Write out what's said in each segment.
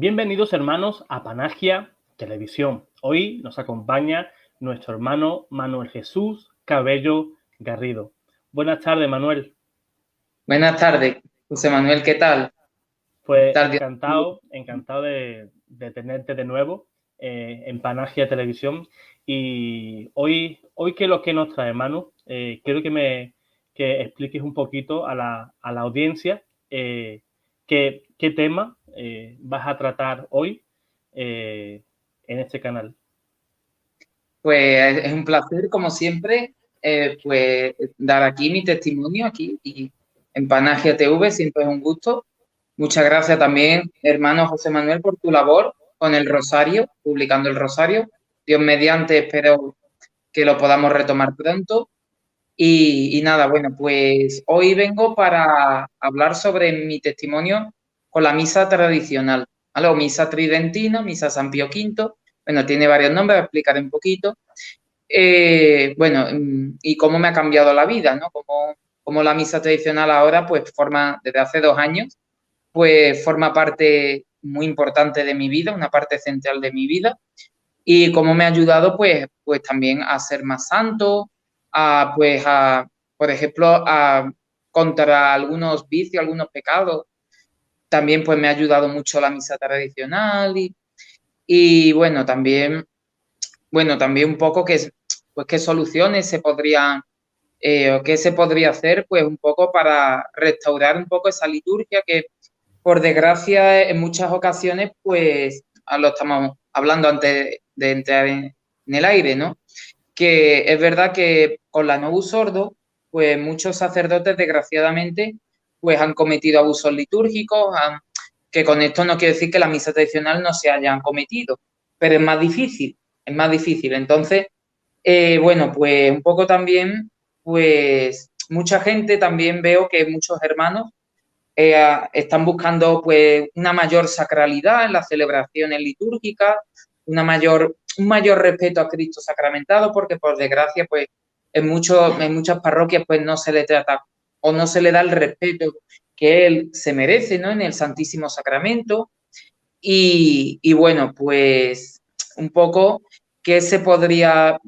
Bienvenidos hermanos a Panagia Televisión. Hoy nos acompaña nuestro hermano Manuel Jesús Cabello Garrido. Buenas tardes, Manuel. Buenas tardes, José Manuel, ¿qué tal? Pues Tarde. encantado de tenerte de nuevo en Panagia Televisión. Y hoy ¿qué es lo que nos trae, hermano? Quiero que expliques un poquito a la audiencia qué tema vas a tratar hoy en este canal. Pues es un placer, como siempre, pues dar aquí mi testimonio aquí y en Panagia TV, siempre es un gusto. Muchas gracias también, hermano José Manuel, por tu labor con el Rosario, publicando el Rosario. Dios mediante, espero que lo podamos retomar pronto. Y nada, bueno, pues hoy vengo para hablar sobre mi testimonio con la misa tradicional, ¿vale? O misa tridentina, misa San Pío V. Bueno, tiene varios nombres, voy a explicar un poquito. Bueno, y cómo me ha cambiado la vida, ¿no? Como la misa tradicional ahora, pues desde hace 2 años, pues forma parte muy importante de mi vida, una parte central de mi vida, y cómo me ha ayudado, pues también a ser más santo, por ejemplo, contra algunos vicios, algunos pecados. También, pues, me ha ayudado mucho la misa tradicional y bueno, también un poco pues, qué soluciones se podrían o qué se podría hacer, pues, un poco para restaurar un poco esa liturgia que, por desgracia, en muchas ocasiones, pues, lo estamos hablando antes de entrar en el aire, ¿no? Que es verdad que con la Novus Ordo, pues muchos sacerdotes, desgraciadamente, pues han cometido abusos litúrgicos, que con esto no quiere decir que la misa tradicional no se hayan cometido, pero es más difícil, es más difícil. Entonces, bueno, pues un poco también, pues mucha gente, también veo que muchos hermanos están buscando pues una mayor sacralidad en las celebraciones litúrgicas, un mayor respeto a Cristo sacramentado, porque por desgracia pues en muchas parroquias pues no se le trata o no se le da el respeto que él se merece, ¿no? En el Santísimo Sacramento. Y bueno, pues un poco qué se podría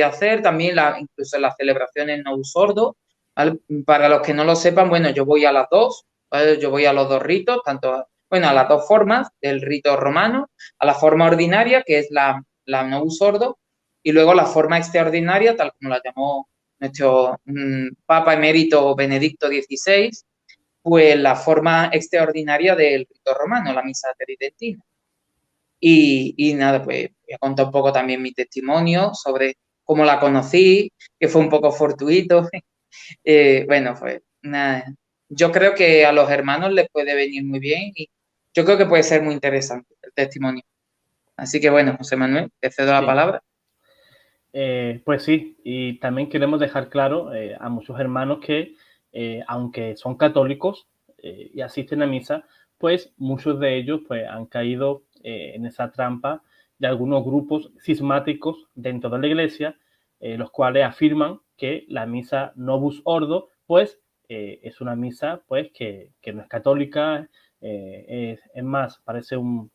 hacer también, incluso en las celebraciones no sordo, ¿vale? Para los que no lo sepan, bueno, yo voy a las dos, ¿vale? Yo voy a los dos ritos, bueno, a las dos formas del rito romano, a la forma ordinaria, que es la no sordo, y luego la forma extraordinaria, tal como la llamó nuestro Papa emérito Benedicto XVI, pues la forma extraordinaria del rito romano, la misa tridentina. Y nada, pues voy a contar un poco también mi testimonio sobre cómo la conocí, que fue un poco fortuito. Bueno, pues nada, yo creo que a los hermanos les puede venir muy bien y yo creo que puede ser muy interesante el testimonio. Así que bueno, José Manuel, te cedo la Sí. palabra. Pues sí, y también queremos dejar claro a muchos hermanos que aunque son católicos y asisten a misa, pues muchos de ellos pues, han caído en esa trampa de algunos grupos cismáticos dentro de la iglesia, los cuales afirman que la misa Novus Ordo pues es una misa pues que no es católica, es más, parece un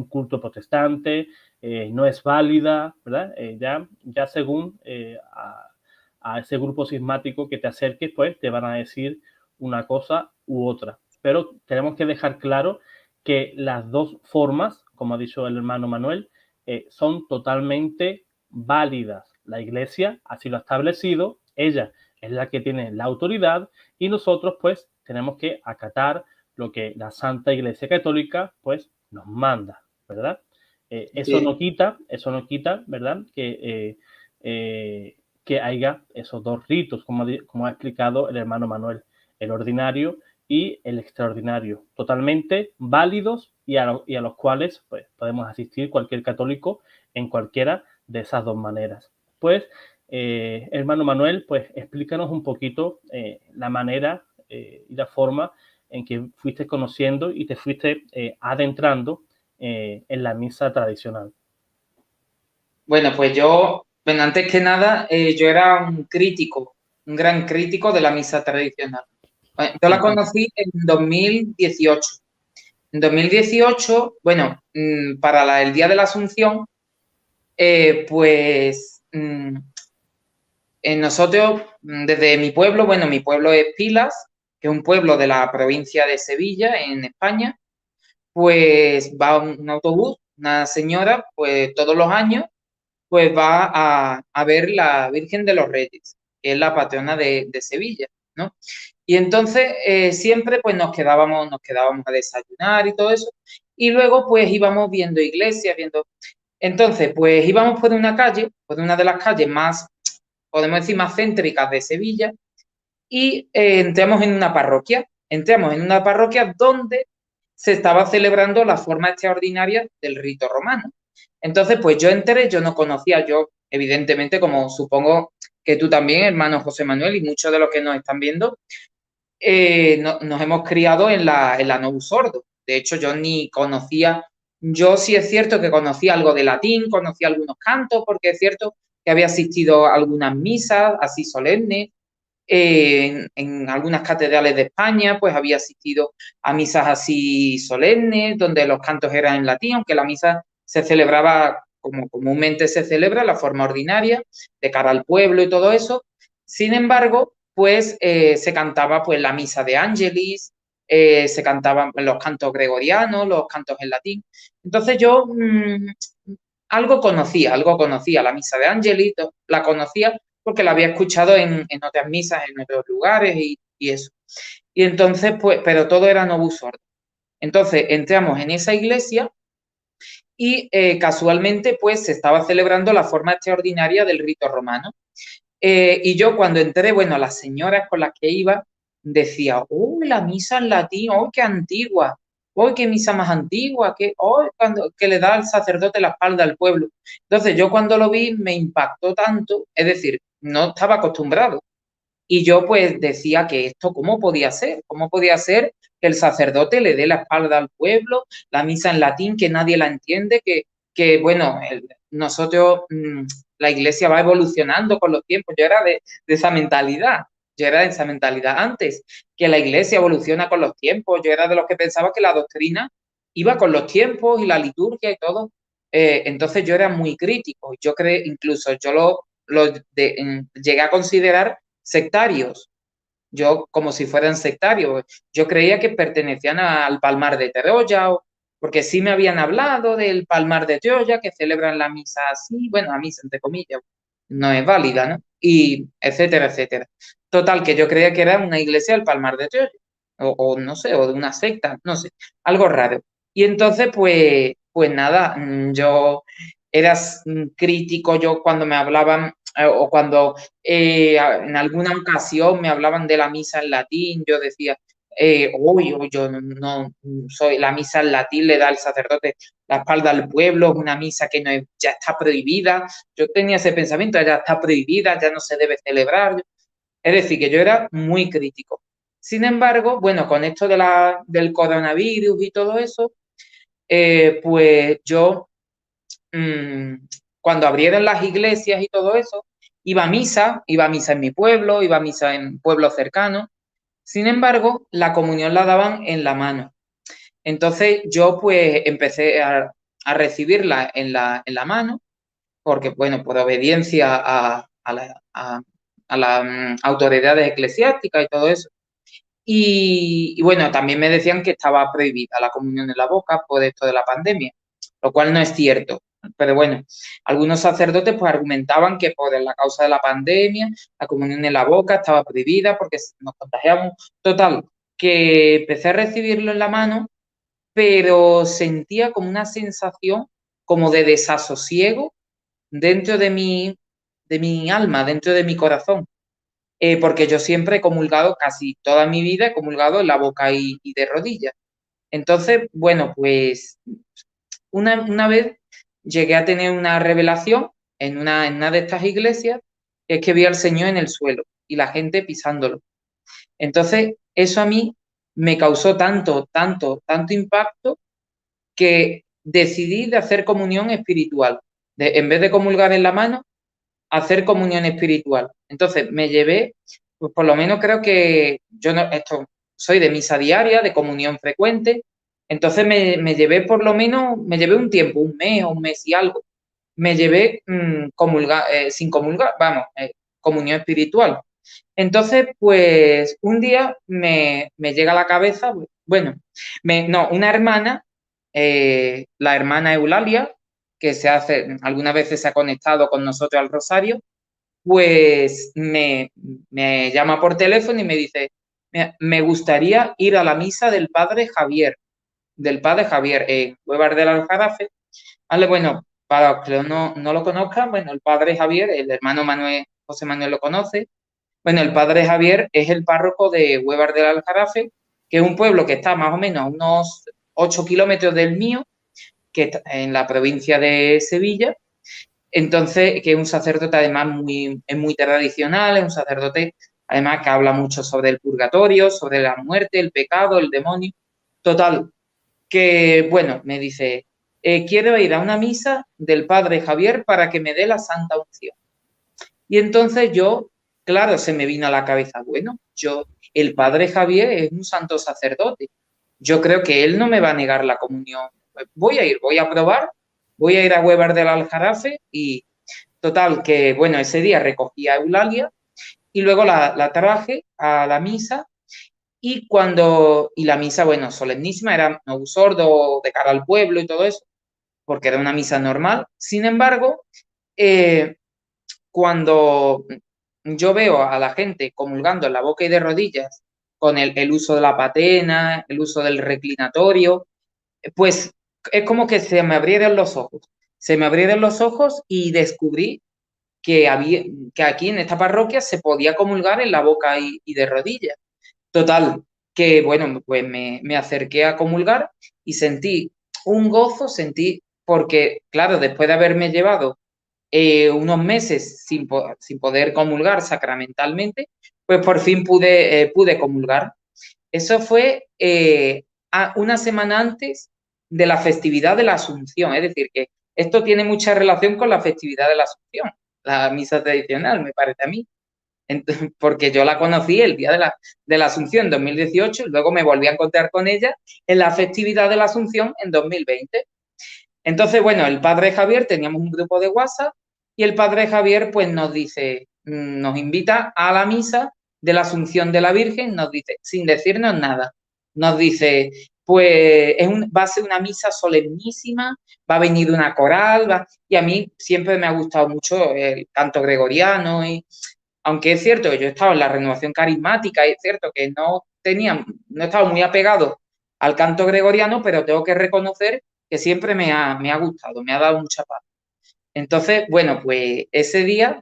culto protestante, no es válida, ¿verdad? Ya según a ese grupo sismático que te acerques, pues te van a decir una cosa u otra. Pero tenemos que dejar claro que las dos formas, como ha dicho el hermano Manuel, son totalmente válidas. La Iglesia así lo ha establecido, ella es la que tiene la autoridad y nosotros pues tenemos que acatar lo que la Santa Iglesia Católica pues nos manda, ¿verdad? Eso Sí. no quita, ¿verdad? Que haya esos dos ritos, como ha explicado el hermano Manuel, el ordinario y el extraordinario, totalmente válidos y a los cuales pues, podemos asistir cualquier católico en cualquiera de esas dos maneras. Pues, hermano Manuel, pues explícanos un poquito la manera y la forma en que fuiste conociendo y te fuiste adentrando en la misa tradicional. Bueno, pues bueno, antes que nada, yo era un gran crítico de la misa tradicional. Bueno, yo la Uh -huh. conocí en 2018. En 2018, bueno, para el Día de la Asunción, pues nosotros, desde mi pueblo, bueno, mi pueblo es Pilas, que es un pueblo de la provincia de Sevilla, en España, pues va un autobús, una señora, pues todos los años, pues va a ver la Virgen de los Reyes, que es la patrona de Sevilla, ¿no? Y entonces siempre pues nos quedábamos a desayunar y todo eso, y luego pues íbamos viendo iglesias, viendo... Entonces, pues íbamos por una calle, por una de las calles más, podemos decir, más céntricas de Sevilla, y entramos en una parroquia donde se estaba celebrando la forma extraordinaria del rito romano. Entonces, pues yo entré, yo no conocía, yo evidentemente, como supongo que tú también, hermano José Manuel, y muchos de los que nos están viendo, nos hemos criado en la Novus Ordo. De hecho, yo ni conocía, yo sí es cierto que conocía algo de latín, conocía algunos cantos, porque es cierto que había asistido a algunas misas así solemnes, en algunas catedrales de España, pues había asistido a misas así solemnes, donde los cantos eran en latín, aunque la misa se celebraba como comúnmente se celebra, la forma ordinaria, de cara al pueblo y todo eso. Sin embargo, pues se cantaba pues la misa de Ángelis, se cantaban los cantos gregorianos, los cantos en latín. Entonces yo algo conocía, la misa de Ángelis, la conocía, porque la había escuchado en otras misas, en otros lugares y eso. Y entonces, pues, pero todo era Novus Ordo. Entonces entramos en esa iglesia y casualmente, pues, se estaba celebrando la forma extraordinaria del rito romano. Y yo cuando entré, bueno, las señoras con las que iba, decía, uy, la misa en latín, uy, qué antigua, uy, qué misa más antigua, que le da al sacerdote la espalda al pueblo. Entonces yo cuando lo vi me impactó tanto, es decir, no estaba acostumbrado. Y yo pues decía que esto, ¿cómo podía ser que el sacerdote le dé la espalda al pueblo, la misa en latín, que nadie la entiende, que bueno, nosotros, la iglesia va evolucionando con los tiempos. Yo era de esa mentalidad, yo era de esa mentalidad antes, que la iglesia evoluciona con los tiempos. Yo era de los que pensaba que la doctrina iba con los tiempos y la liturgia y todo. Entonces yo era muy crítico. Yo creo, incluso yo llegué a considerar sectarios, yo como si fueran sectarios. Yo creía que pertenecían al Palmar de Troya, porque sí me habían hablado del Palmar de Troya, que celebran la misa así, bueno, la misa entre comillas, no es válida, ¿no? Y etcétera, etcétera. Total, que yo creía que era una iglesia del Palmar de Troya, o no sé, o de una secta, no sé, algo raro. Y entonces, pues nada, yo era crítico, yo cuando me hablaban o cuando en alguna ocasión me hablaban de la misa en latín, yo decía, uy, yo no soy, la misa en latín le da al sacerdote la espalda al pueblo, es una misa que no es, ya está prohibida. Yo tenía ese pensamiento, ya está prohibida, ya no se debe celebrar. Es decir, que yo era muy crítico. Sin embargo, bueno, con esto del coronavirus y todo eso, pues yo mmm, cuando abrieron las iglesias y todo eso, iba a misa en mi pueblo, iba a misa en pueblos cercanos. Sin embargo, la comunión la daban en la mano. Entonces yo pues empecé a recibirla en la mano, porque bueno, por obediencia a las autoridades eclesiásticas y todo eso. Y bueno, también me decían que estaba prohibida la comunión en la boca por esto de la pandemia, lo cual no es cierto. Pero bueno, algunos sacerdotes pues argumentaban que por la causa de la pandemia, la comunión en la boca estaba prohibida porque nos contagiamos. Total, que empecé a recibirlo en la mano, pero sentía como una sensación como de desasosiego dentro de mi alma, dentro de mi corazón, porque yo siempre he comulgado, casi toda mi vida he comulgado en la boca y de rodillas. Entonces, bueno, pues una vez llegué a tener una revelación en una de estas iglesias, que es que vi al Señor en el suelo y la gente pisándolo. Entonces, eso a mí me causó tanto impacto, que decidí de hacer comunión espiritual. En vez de comulgar en la mano, hacer comunión espiritual. Entonces me llevé, pues por lo menos creo que yo no, esto, soy de misa diaria, de comunión frecuente, Entonces me llevé por lo menos, me llevé un tiempo, un mes y algo. Me llevé sin comulgar, vamos, comunión espiritual. Entonces, pues un día me llega a la cabeza, bueno, no, una hermana, la hermana Eulalia, que algunas veces se ha conectado con nosotros al Rosario, pues me llama por teléfono y me dice, "Mira, me gustaría ir a la misa del padre Javier, en Cuevas del Aljarafe". Vale, bueno, para los que no lo conozcan, bueno, el padre Javier, el hermano Manuel, José Manuel lo conoce. Bueno, el padre Javier es el párroco de Huevar del Aljarafe, que es un pueblo que está más o menos a unos 8 kilómetros del mío, que está en la provincia de Sevilla. Entonces, que es un sacerdote además es muy tradicional, es un sacerdote además que habla mucho sobre el purgatorio, sobre la muerte, el pecado, el demonio. Total, que bueno, me dice, quiero ir a una misa del padre Javier para que me dé la santa unción. Y entonces yo, claro, se me vino a la cabeza, bueno, el padre Javier es un santo sacerdote. Yo creo que él no me va a negar la comunión. Voy a ir, voy a probar, voy a ir a Huevar del Aljarafe y total, que bueno, ese día recogí a Eulalia y luego la traje a la misa y la misa, bueno, solemnísima, era no sordo de cara al pueblo y todo eso, porque era una misa normal. Sin embargo, eh, cuando yo veo a la gente comulgando en la boca y de rodillas con el uso de la patena, el uso del reclinatorio, pues es como que se me abrieron los ojos. Se me abrieron los ojos y descubrí que aquí en esta parroquia se podía comulgar en la boca y de rodillas. Total, que bueno, pues me acerqué a comulgar y sentí un gozo, porque claro, después de haberme llevado unos meses sin poder comulgar sacramentalmente, pues por fin pude comulgar. Eso fue una semana antes de la festividad de la Asunción, es decir, que esto tiene mucha relación con la festividad de la Asunción, la misa tradicional, me parece a mí. Entonces, porque yo la conocí el día de la Asunción en 2018 y luego me volví a encontrar con ella en la festividad de la Asunción en 2020. Entonces, bueno, el padre Javier, teníamos un grupo de WhatsApp y el padre Javier pues nos dice, nos invita a la misa de la Asunción de la Virgen, nos dice, sin decirnos nada, nos dice, pues va a ser una misa solemnísima, va a venir una coral, y a mí siempre me ha gustado mucho el canto gregoriano, y aunque es cierto que yo he estado en la renovación carismática, y es cierto que no he estado muy apegado al canto gregoriano, pero tengo que reconocer que siempre me ha gustado, me ha dado mucha paz. Entonces, bueno, pues ese día,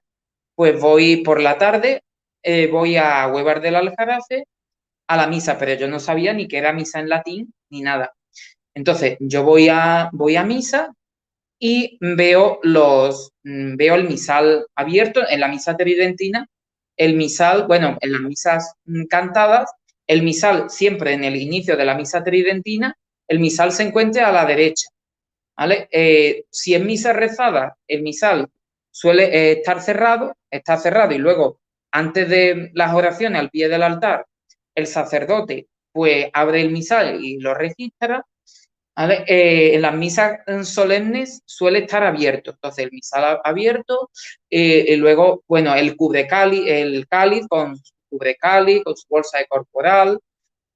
pues voy por la tarde, voy a Huevar del Aljarafe a la misa, pero yo no sabía ni que era misa en latín ni nada. Entonces, yo voy a misa y veo el misal abierto en la misa tridentina. El misal, bueno, en las misas cantadas, el misal siempre en el inicio de la misa tridentina, el misal se encuentra a la derecha. ¿Vale? Si es misa rezada, el misal suele está cerrado y luego, antes de las oraciones al pie del altar, el sacerdote pues abre el misal y lo registra. ¿Vale? En las misas solemnes suele estar abierto, entonces el misal abierto, y luego, bueno, el cáliz con su cubrecáliz, con su bolsa de corporal,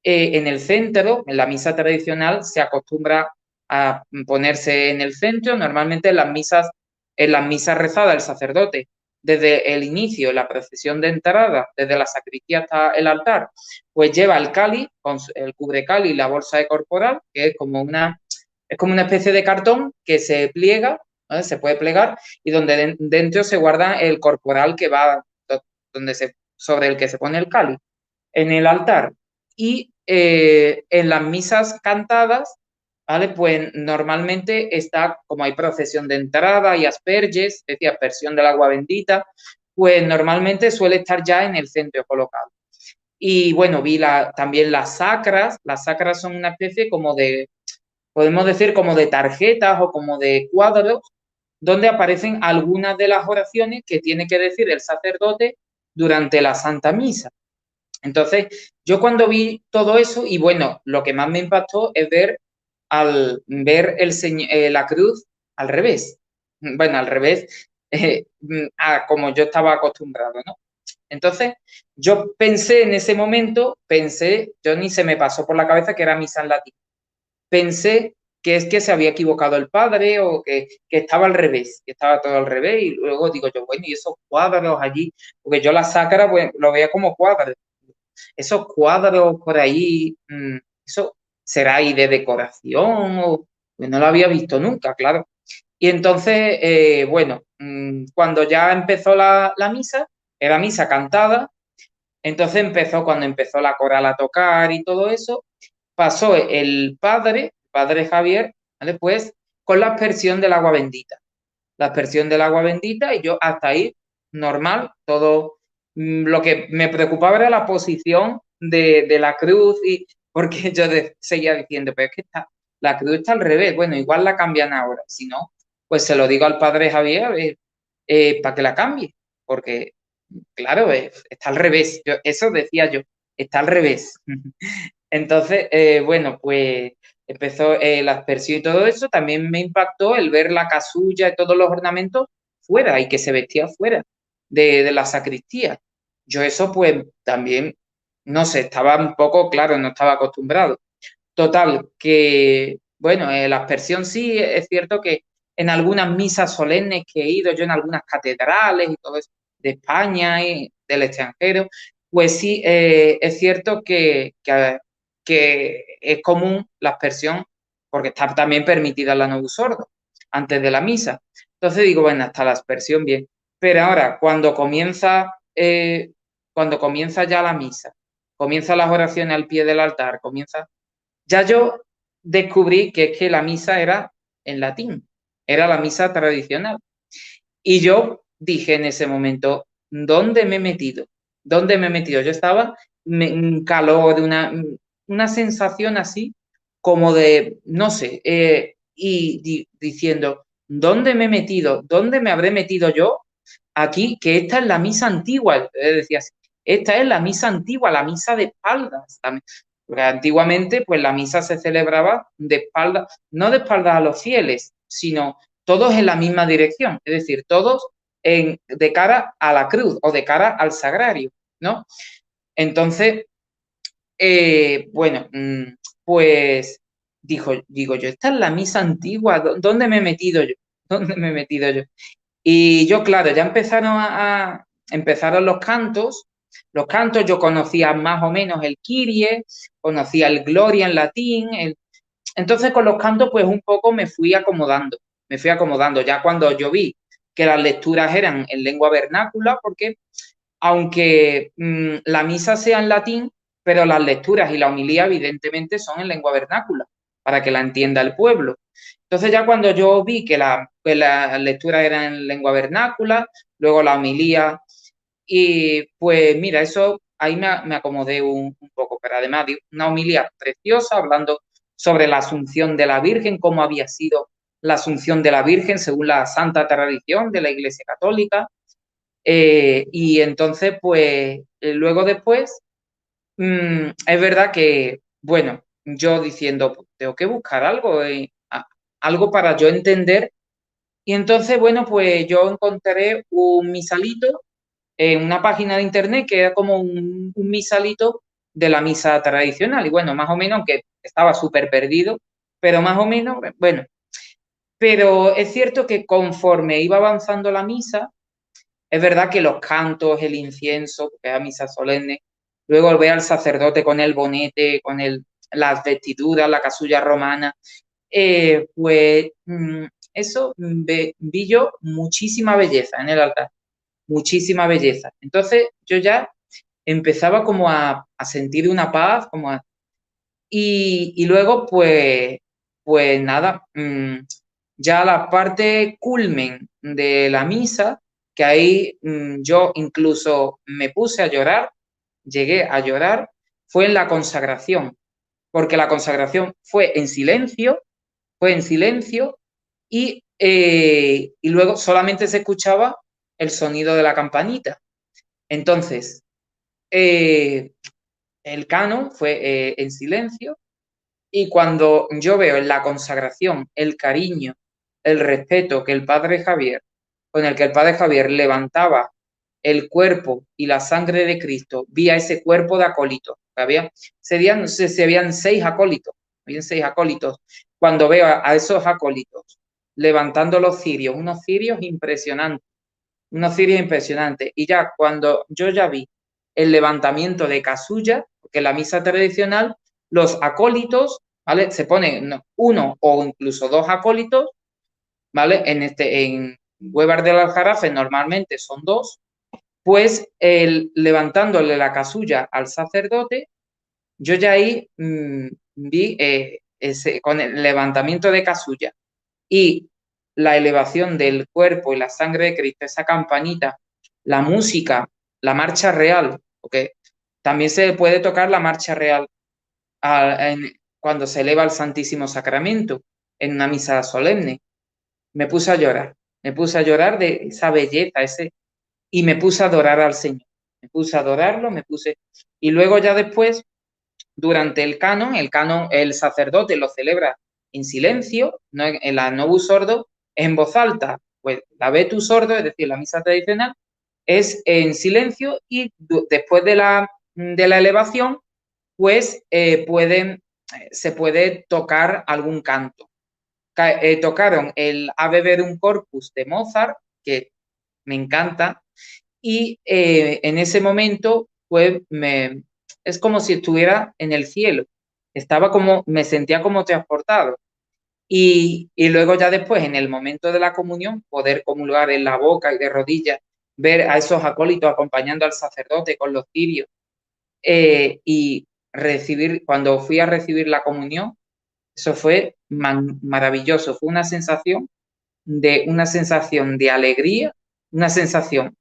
en el centro, en la misa tradicional, se acostumbra a ponerse en el centro. Normalmente en las misas rezadas, el sacerdote, desde el inicio, la procesión de entrada, desde la sacristía hasta el altar, pues lleva el cáliz, con el cubrecáliz y la bolsa de corporal, que es como una especie de cartón que se pliega, ¿vale? Se puede plegar, y donde dentro se guarda el corporal que va, sobre el que se pone el cáliz. En el altar y en las misas cantadas, ¿vale? Pues normalmente está, como hay procesión de entrada y asperges, es decir, aspersión del agua bendita, pues normalmente suele estar ya en el centro colocado. Y bueno, también las sacras son una especie como podemos decir, como de tarjetas o como de cuadros, donde aparecen algunas de las oraciones que tiene que decir el sacerdote durante la Santa Misa. Entonces, yo cuando vi todo eso, y bueno, lo que más me impactó es ver al ver la cruz al revés. Bueno, al revés, como yo estaba acostumbrado, ¿no? Entonces, yo pensé en ese momento, yo ni se me pasó por la cabeza que era misa en latín. Pensé que es que se había equivocado el padre o que estaba al revés, que estaba todo al revés. Y luego digo yo, bueno, y esos cuadros allí, porque yo la sácara pues, lo veía como cuadros. Esos cuadros por ahí, eso será ahí de decoración o pues no lo había visto nunca, claro. Y entonces, bueno, cuando ya empezó la misa, era misa cantada, entonces cuando empezó la coral a tocar y todo eso, pasó padre Javier, ¿vale? Pues con la aspersión del agua bendita. La aspersión del agua bendita y yo hasta ahí, normal, todo lo que me preocupaba era la posición de la cruz y porque yo seguía diciendo, pero es que la cruz está al revés, bueno, igual la cambian ahora, si no, pues se lo digo al padre Javier para que la cambie, porque claro, está al revés, eso decía yo, está al revés. Entonces, bueno, pues empezó la aspersión y todo eso. También me impactó el ver la casulla y todos los ornamentos fuera y que se vestía fuera de la sacristía. Yo eso pues también, no sé, estaba un poco, claro, no estaba acostumbrado. Total, que, bueno, la aspersión sí, es cierto que en algunas misas solemnes que he ido, yo en algunas catedrales y todo eso, de España y del extranjero, pues sí, es cierto que es común la aspersión, porque está también permitida la novus ordo, antes de la misa. Entonces digo, bueno, hasta la aspersión bien. Pero ahora, cuando comienza ya la misa, comienzan las oraciones al pie del altar, ya yo descubrí que es que la misa era en latín, era la misa tradicional. Y yo dije en ese momento, ¿dónde me he metido? ¿Dónde me he metido? Yo estaba en calor, de una sensación así como de, no sé, diciendo, ¿dónde me he metido? ¿Dónde me habré metido yo? Aquí, que esta es la misa antigua, decía así, esta es la misa antigua, la misa de espaldas. Porque antiguamente, pues la misa se celebraba de espaldas, no de espaldas a los fieles, sino todos en la misma dirección, es decir, todos de cara a la cruz o de cara al sagrario, ¿no? Entonces, bueno, pues digo yo, esta es la misa antigua, ¿dónde me he metido yo? ¿Dónde me he metido yo? Y yo, claro, ya empezaron los cantos yo conocía más o menos el Kyrie, conocía el Gloria en latín, entonces con los cantos pues un poco me fui acomodando ya cuando yo vi que las lecturas eran en lengua vernácula, porque aunque la misa sea en latín, pero las lecturas y la homilía evidentemente son en lengua vernácula, para que la entienda el pueblo. Entonces ya cuando yo vi que la lectura era en lengua vernácula, luego la homilía, y pues mira, eso ahí me acomodé un poco, pero además de una homilía preciosa hablando sobre la asunción de la Virgen, cómo había sido la asunción de la Virgen según la santa tradición de la Iglesia Católica. Y entonces, pues, luego después, es verdad que, bueno, yo diciendo, pues, tengo que buscar algo, algo para yo entender. Y entonces, bueno, pues yo encontré un misalito en una página de internet que era como un misalito de la misa tradicional. Y bueno, más o menos, aunque estaba súper perdido, pero más o menos, bueno. Pero es cierto que conforme iba avanzando la misa, es verdad que los cantos, el incienso, porque era misa solemne, luego ver al sacerdote con el bonete, las vestiduras, la casulla romana, pues eso vi yo muchísima belleza en el altar, muchísima belleza. Entonces yo ya empezaba como a sentir una paz, y luego pues nada, ya la parte culmen de la misa, que ahí yo incluso me puse a llorar, llegué a llorar, fue en la consagración, porque la consagración fue en silencio y luego solamente se escuchaba el sonido de la campanita. Entonces, el canon fue en silencio Y cuando yo veo en la consagración el cariño, el respeto que el padre Javier, con el que el padre Javier levantaba el cuerpo y la sangre de Cristo, vi a ese cuerpo de acólitos. Había, no sé si habían habían seis acólitos. Cuando veo a esos acólitos levantando los cirios, unos cirios impresionantes. Y ya cuando yo ya vi el levantamiento de casulla, porque en la misa tradicional los acólitos, ¿vale? Se ponen uno o incluso dos acólitos, ¿vale? En Huevar del Aljarafe normalmente son dos, pues levantándole la casulla al sacerdote, yo ya ahí vi con el levantamiento de casulla y la elevación del cuerpo y la sangre de Cristo, esa campanita, la música, la marcha real, porque también se puede tocar la marcha real cuando se eleva el Santísimo Sacramento en una misa solemne. Me puse a llorar de esa belleza, y me puse a adorar al Señor. Me puse a adorarlo, y luego ya después, durante el canon, el sacerdote lo celebra en silencio, no en la Novus Ordo, en voz alta. Pues la Vetus Ordo, es decir, la misa tradicional, es en silencio y después de la elevación, pues se puede tocar algún canto. Tocaron el Ave Verum Corpus de Mozart, que me encanta, y en ese momento, pues, es como si estuviera en el cielo. Me sentía como transportado. Y luego ya después, en el momento de la comunión, poder comulgar en la boca y de rodillas, ver a esos acólitos acompañando al sacerdote con los cirios, y cuando fui a recibir la comunión, eso fue maravilloso. Fue una sensación de alegría, una sensación,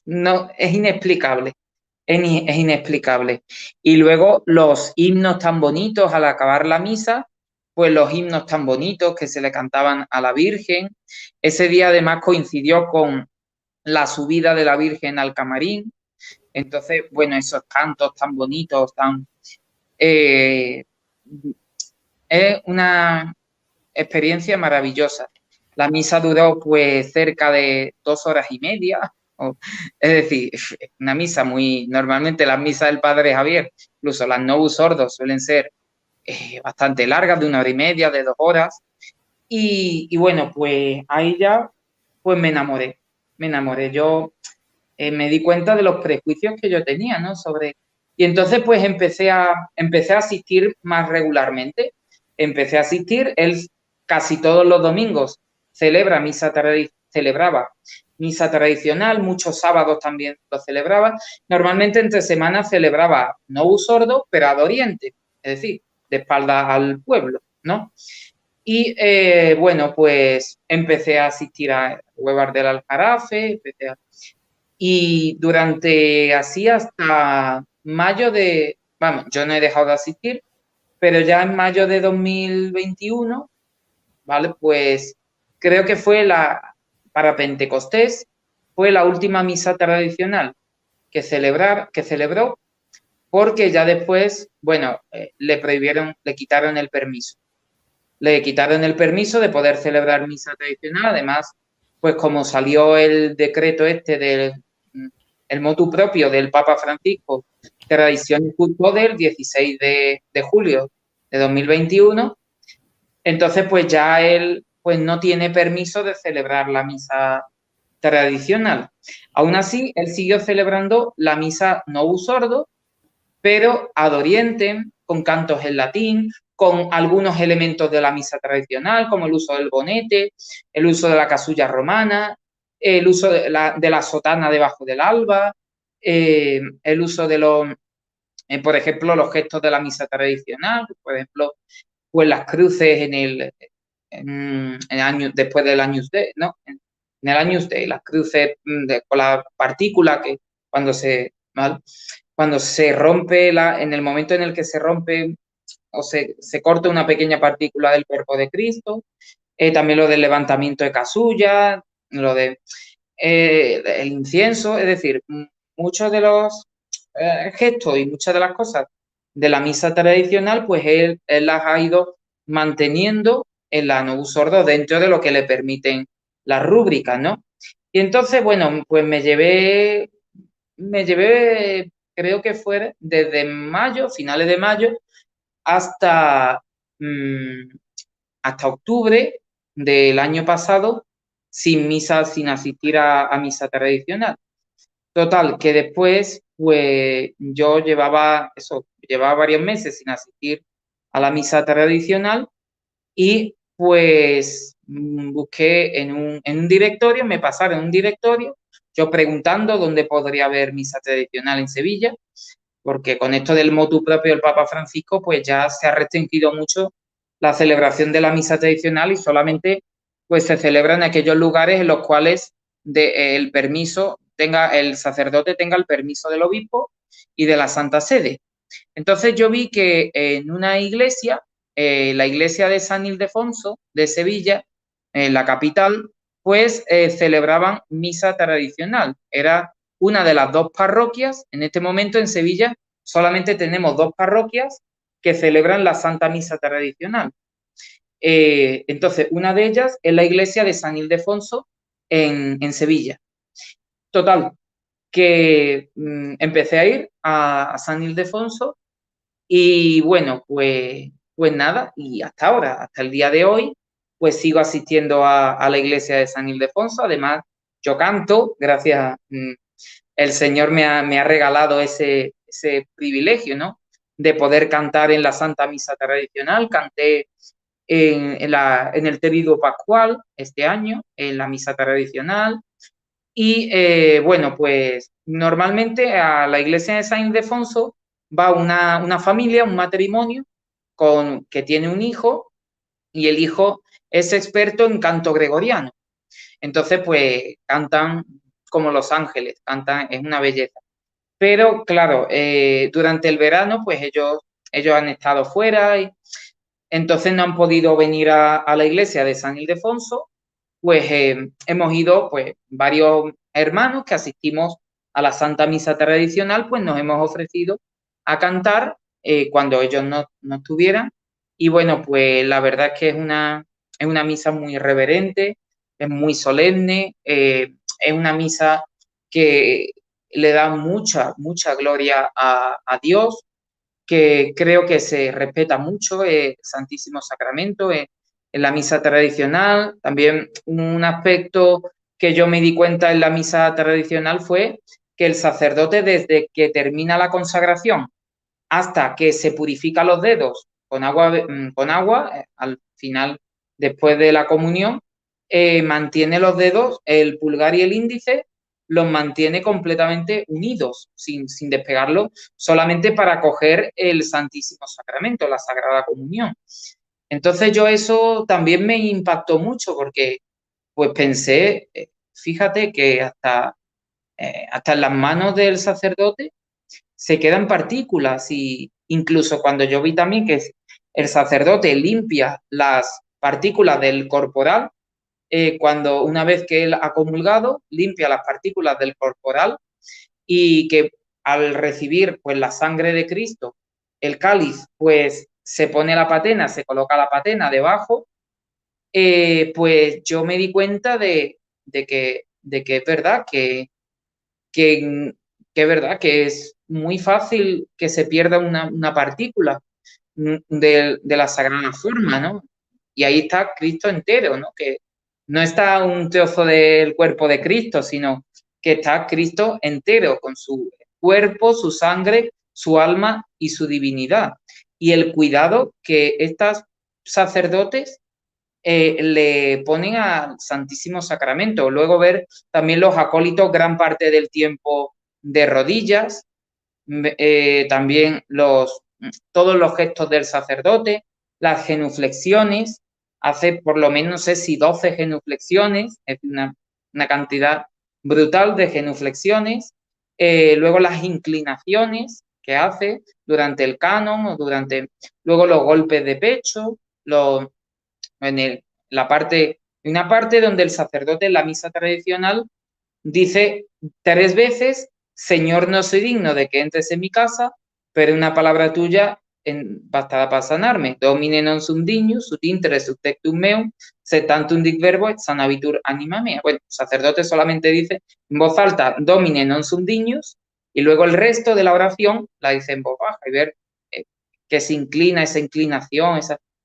no, es inexplicable. Es inexplicable. Y luego los himnos tan bonitos al acabar la misa, pues los himnos tan bonitos que se le cantaban a la Virgen. Ese día además coincidió con la subida de la Virgen al camarín. Entonces, bueno, esos cantos tan bonitos, es una experiencia maravillosa. La misa duró pues cerca de 2 horas y media. Es decir, una misa normalmente las misas del Padre Javier, incluso las Novus Ordo suelen ser bastante largas, de 1 hora y media, de 2 horas. Y bueno, pues ahí ya pues me enamoré. Yo me di cuenta de los prejuicios que yo tenía, ¿no? Y entonces pues empecé a asistir más regularmente. Empecé a asistir, él casi todos los domingos celebraba misa tradicional, muchos sábados también lo celebraba. Normalmente entre semanas celebraba Novus Ordo, pero ad oriente, es decir, de espalda al pueblo, ¿no? Y bueno, pues empecé a asistir a Huevar del Aljarafe, y durante así hasta mayo vamos, yo no he dejado de asistir, pero ya en mayo de 2021, ¿vale? Pues creo que para Pentecostés, fue la última misa tradicional que celebró, porque ya después, bueno, le quitaron el permiso. Le quitaron el permiso de poder celebrar misa tradicional, además, pues como salió el decreto el motu propio del Papa Francisco, Tradición y Culto del 16 de julio de 2021, entonces pues ya él pues no tiene permiso de celebrar la misa tradicional. Aún así, él siguió celebrando la misa Novus Ordo, pero ad orientem, con cantos en latín, con algunos elementos de la misa tradicional, como el uso del bonete, el uso de la casulla romana, el uso de la sotana debajo del alba, el uso por ejemplo, los gestos de la misa tradicional, por ejemplo, pues las cruces después del Agnus Dei, ¿no? En el Agnus Dei, las cruces con la partícula que cuando cuando se rompe en el momento en el que se rompe o se corta una pequeña partícula del cuerpo de Cristo, también lo del levantamiento de casulla, lo de el incienso, es decir, muchos de los gestos y muchas de las cosas de la misa tradicional, pues él las ha ido manteniendo en la Novus Ordo dentro de lo que le permiten las rúbricas, ¿no? Y entonces, bueno, pues me llevé, creo que fue desde mayo, finales de mayo, hasta, mm, hasta octubre del año pasado, sin misa, sin asistir a misa tradicional. Total, que después, pues yo llevaba varios meses sin asistir a la misa tradicional y pues busqué en un directorio, me pasaron en un directorio, yo preguntando dónde podría haber misa tradicional en Sevilla, porque con esto del motu propio del Papa Francisco, pues ya se ha restringido mucho la celebración de la misa tradicional y solamente pues se celebra en aquellos lugares en los cuales el sacerdote tenga el permiso del obispo y de la Santa Sede. Entonces yo vi que en una iglesia, la iglesia de San Ildefonso de Sevilla, en la capital, pues celebraban misa tradicional. Era una de las dos parroquias. En este momento en Sevilla solamente tenemos dos parroquias que celebran la Santa Misa tradicional. Entonces, una de ellas es la iglesia de San Ildefonso en Sevilla. Total, que empecé a ir a San Ildefonso y bueno, pues nada, y hasta ahora, hasta el día de hoy, pues sigo asistiendo a la iglesia de San Ildefonso. Además, yo canto, gracias, el Señor me ha regalado ese privilegio, ¿no? De poder cantar en la Santa Misa tradicional. Canté en el Triduo Pascual este año, en la misa tradicional. Y bueno, pues normalmente a la iglesia de San Ildefonso va una familia, un matrimonio que tiene un hijo y el hijo es experto en canto gregoriano. Entonces, pues cantan como los ángeles, cantan, es una belleza. Pero claro, durante el verano, pues ellos han estado fuera y entonces no han podido venir a la iglesia de San Ildefonso. Pues hemos ido, pues varios hermanos que asistimos a la Santa Misa tradicional, pues nos hemos ofrecido a cantar cuando ellos no estuvieran. Y bueno, pues la verdad es que es una misa muy reverente, es muy solemne, es una misa que le da mucha gloria a Dios, que creo que se respeta mucho el Santísimo Sacramento en la misa tradicional. También un aspecto que yo me di cuenta en la misa tradicional fue que el sacerdote, desde que termina la consagración hasta que se purifica los dedos con agua, al final, después de la comunión, mantiene los dedos, el pulgar y el índice, los mantiene completamente unidos, sin despegarlos, solamente para coger el Santísimo Sacramento, la Sagrada Comunión. Entonces yo eso también me impactó mucho porque pues pensé, fíjate que hasta en las manos del sacerdote se quedan partículas y incluso cuando yo vi también que el sacerdote limpia las partículas del corporal, cuando una vez que él ha comulgado, limpia las partículas del corporal y que al recibir pues la sangre de Cristo, el cáliz, pues se pone la patena, se coloca la patena debajo, pues yo me di cuenta de que es verdad que, que es verdad que es muy fácil que se pierda una partícula de la sagrada forma, ¿no? Y ahí está Cristo entero, ¿no? Que no está un trozo del cuerpo de Cristo, sino que está Cristo entero, con su cuerpo, su sangre, su alma y su divinidad. Y el cuidado que estos sacerdotes le ponen al Santísimo Sacramento. Luego ver también los acólitos gran parte del tiempo de rodillas, también todos los gestos del sacerdote, las genuflexiones, hace por lo menos, no sé si 12 genuflexiones, es una cantidad brutal de genuflexiones, luego las inclinaciones que hace durante el canon o luego los golpes de pecho, una parte donde el sacerdote en la misa tradicional dice 3 veces: Señor, no soy digno de que entres en mi casa, pero una palabra tuya bastará para sanarme. Domine non sum dignus, ut intere subtectum meum, sed tantum dic verbo et sanabitur anima mea. Bueno, el sacerdote solamente dice en voz alta, Domine non sum dignus, y luego el resto de la oración la dice en voz baja, y ver que se inclina esa inclinación,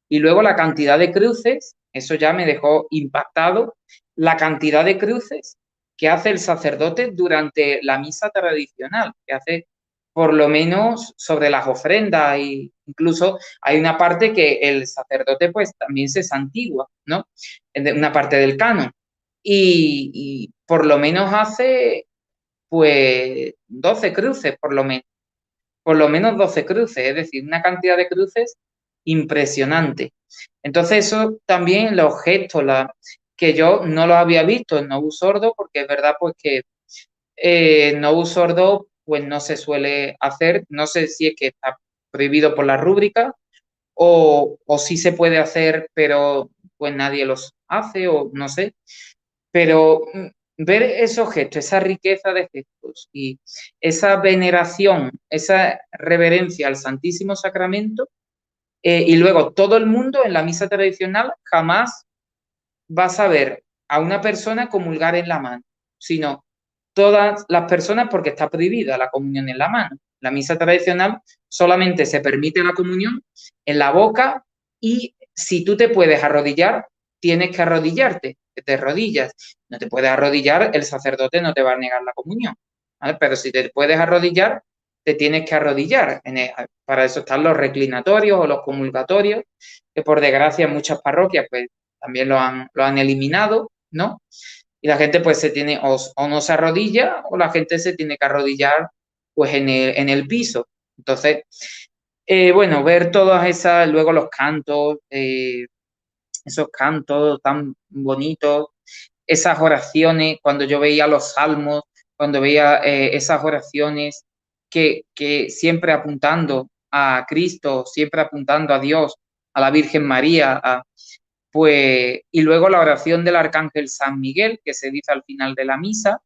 y luego la cantidad de cruces, eso ya me dejó impactado, la cantidad de cruces que hace el sacerdote durante la misa tradicional, que hace por lo menos sobre las ofrendas, e incluso hay una parte que el sacerdote pues también se santigua, ¿no? Una parte del canon. Y por lo menos hace pues 12 cruces, por lo menos 12 cruces, es decir, una cantidad de cruces impresionante. Entonces eso también los gestos, que yo no los había visto en Novus Ordo, porque es verdad pues que Novus Ordo pues no se suele hacer, no sé si es que está prohibido por la rúbrica o sí se puede hacer, pero pues nadie los hace o no sé, pero ver esos gestos, esa riqueza de gestos y esa veneración, esa reverencia al Santísimo Sacramento, y luego todo el mundo en la misa tradicional jamás vas a ver a una persona comulgar en la mano, sino todas las personas porque está prohibida la comunión en la mano. La misa tradicional solamente se permite la comunión en la boca y si tú te puedes arrodillar, tienes que arrodillarte, que te arrodillas. No te puedes arrodillar, el sacerdote no te va a negar la comunión, ¿vale? Pero si te puedes arrodillar, te tienes que arrodillar. Para eso están los reclinatorios o los comulgatorios, que por desgracia en muchas parroquias pues también lo han eliminado, ¿no? Y la gente pues se tiene, o no se arrodilla, o la gente se tiene que arrodillar pues en el piso. Entonces, bueno, ver todas esas, luego los cantos, esos cantos tan bonitos, esas oraciones, cuando yo veía los salmos, cuando veía esas oraciones que siempre apuntando a Cristo, siempre apuntando a Dios, a la Virgen María, pues, y luego la oración del Arcángel San Miguel, que se dice al final de la misa.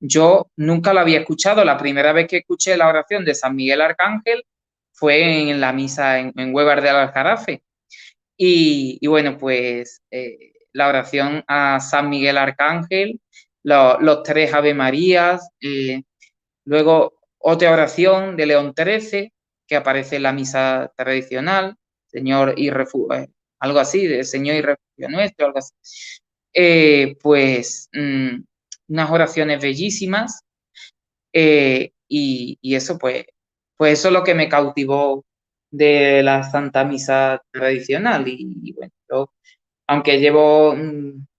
Yo nunca la había escuchado. La primera vez que escuché la oración de San Miguel Arcángel fue en la misa en Huevar del Aljarafe. Y bueno, pues la oración a San Miguel Arcángel, los tres Ave Marías, luego otra oración de León XIII que aparece en la misa tradicional, Señor y refugio, algo así, de Señor y refugio nuestro, algo así. Pues unas oraciones bellísimas y eso pues eso es lo que me cautivó de la Santa Misa tradicional y bueno, yo, aunque llevo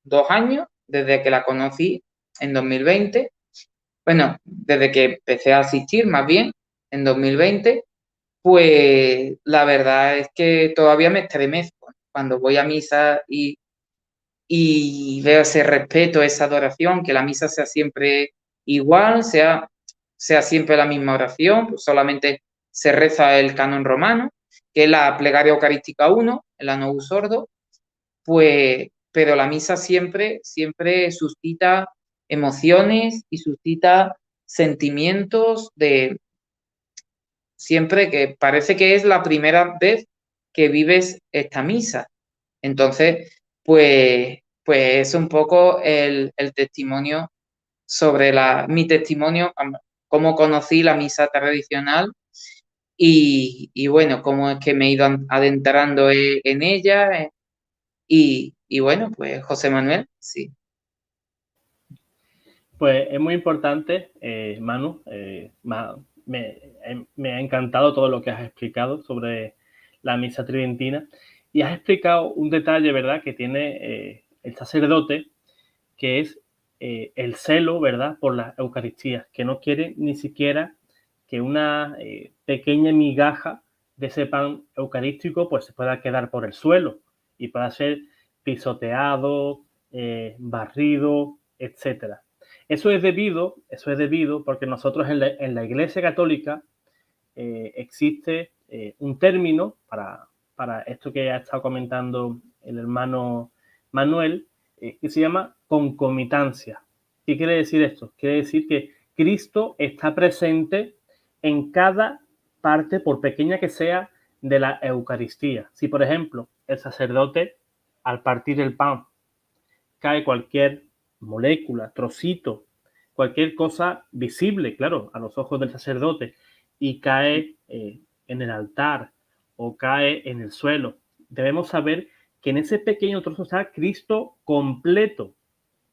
2 años desde que la conocí en 2020, bueno, desde que empecé a asistir más bien en 2020, pues la verdad es que todavía me estremezco cuando voy a misa y veo ese respeto, esa adoración, que la misa sea siempre igual, sea siempre la misma oración, pues solamente se reza el canon romano, que es la plegaria eucarística 1, el Novus Ordo, pues, pero la misa siempre suscita emociones y suscita sentimientos de siempre que parece que es la primera vez que vives esta misa. Entonces, pues es un poco el testimonio sobre mi testimonio, cómo conocí la misa tradicional y bueno, cómo es que me he ido adentrando en ella. Y bueno, pues José Manuel, sí. Pues es muy importante, Manu. Me ha encantado todo lo que has explicado sobre la misa tridentina y has explicado un detalle, ¿verdad?, que tiene el sacerdote, que es el celo, ¿verdad?, por la Eucaristía, que no quiere ni siquiera que una pequeña migaja de ese pan eucarístico pues se pueda quedar por el suelo y pueda ser pisoteado, barrido, etcétera. Eso es debido porque nosotros en la Iglesia Católica existe un término para esto que ha estado comentando el hermano Manuel, que se llama concomitancia. ¿Qué quiere decir esto? Quiere decir que Cristo está presente en cada parte, por pequeña que sea, de la Eucaristía. Si, por ejemplo, el sacerdote, al partir el pan, cae cualquier molécula, trocito, cualquier cosa visible, claro, a los ojos del sacerdote, y cae en el altar o cae en el suelo, debemos saber que en ese pequeño trozo está Cristo completo.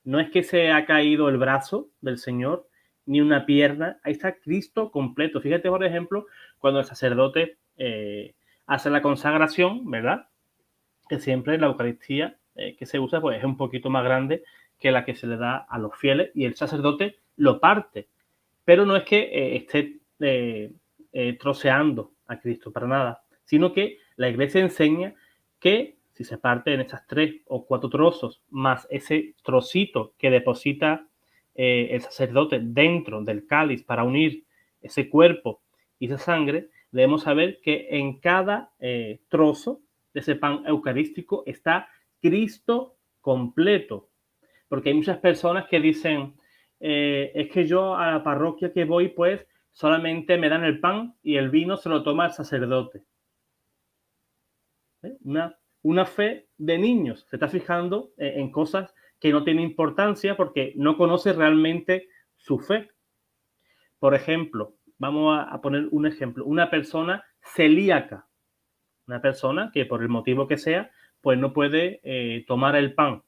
No es que se ha caído el brazo del Señor, ni una pierna, ahí está Cristo completo. Fíjate, por ejemplo, cuando el sacerdote hace la consagración, ¿verdad? Que siempre la Eucaristía que se usa pues es un poquito más grande que la que se le da a los fieles y el sacerdote lo parte. Pero no es que esté troceando a Cristo para nada, sino que la Iglesia enseña que si se parte en esas 3 o 4 trozos más ese trocito que deposita el sacerdote dentro del cáliz para unir ese cuerpo y esa sangre, debemos saber que en cada trozo de ese pan eucarístico está Cristo completo. Porque hay muchas personas que dicen, es que yo a la parroquia que voy, pues solamente me dan el pan y el vino se lo toma el sacerdote. Una fe de niños. Se está fijando en cosas que no tienen importancia porque no conoce realmente su fe. Por ejemplo, vamos a poner un ejemplo. Una persona celíaca. Una persona que por el motivo que sea, pues no puede tomar el pan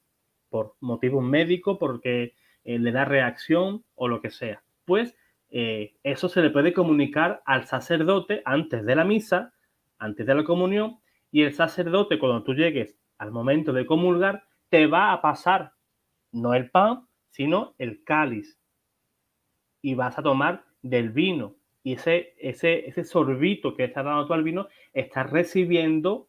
por motivos médicos, porque le da reacción o lo que sea. Pues eso se le puede comunicar al sacerdote antes de la misa, antes de la comunión, y el sacerdote, cuando tú llegues al momento de comulgar, te va a pasar no el pan, sino el cáliz. Y vas a tomar del vino. Y ese sorbito que está dando tú al vino, está recibiendo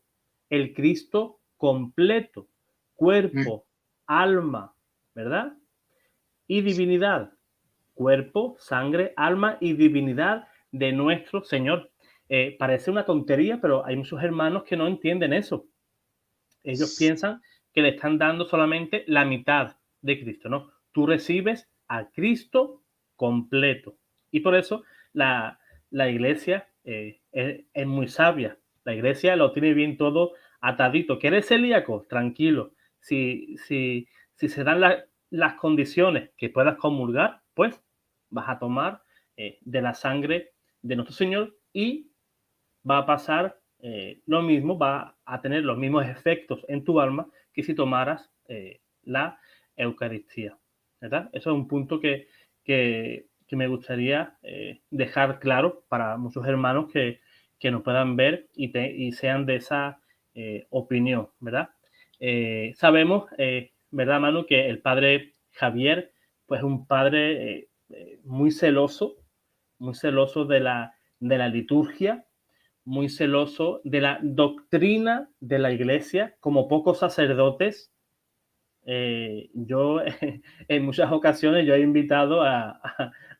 el Cristo completo, cuerpo, alma, ¿verdad? Y divinidad, cuerpo, sangre, alma y divinidad de nuestro Señor. Parece una tontería, pero hay muchos hermanos que no entienden eso. Ellos piensan que le están dando solamente la mitad de Cristo, ¿no? Tú recibes a Cristo completo. Y por eso la iglesia es muy sabia. La iglesia lo tiene bien todo atadito. ¿Que eres celíaco? Tranquilo. Si se dan las condiciones que puedas comulgar, pues vas a tomar de la sangre de nuestro Señor y va a pasar lo mismo, va a tener los mismos efectos en tu alma que si tomaras la Eucaristía, ¿verdad? Eso es un punto que me gustaría dejar claro para muchos hermanos que nos puedan ver y sean de esa opinión, ¿verdad? Sabemos, ¿verdad, Manu? Que el padre Javier, pues es un padre muy celoso de la liturgia, muy celoso de la doctrina de la iglesia, como pocos sacerdotes. Yo en muchas ocasiones yo he invitado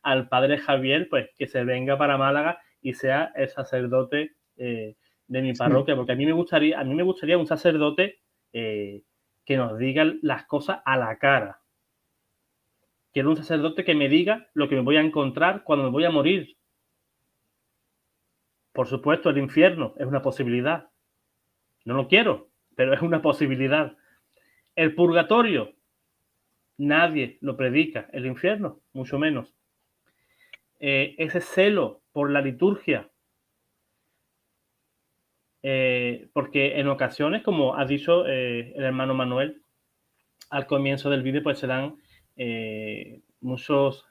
al padre Javier, pues que se venga para Málaga y sea el sacerdote de mi parroquia, porque a mí me gustaría un sacerdote que nos diga las cosas a la cara. Quiero un sacerdote que me diga lo que me voy a encontrar cuando me voy a morir. Por supuesto, el infierno es una posibilidad. No lo quiero, pero es una posibilidad. El purgatorio, nadie lo predica. El infierno, mucho menos. Ese celo por la liturgia. Porque en ocasiones, como ha dicho el hermano Manuel al comienzo del vídeo, pues se dan muchos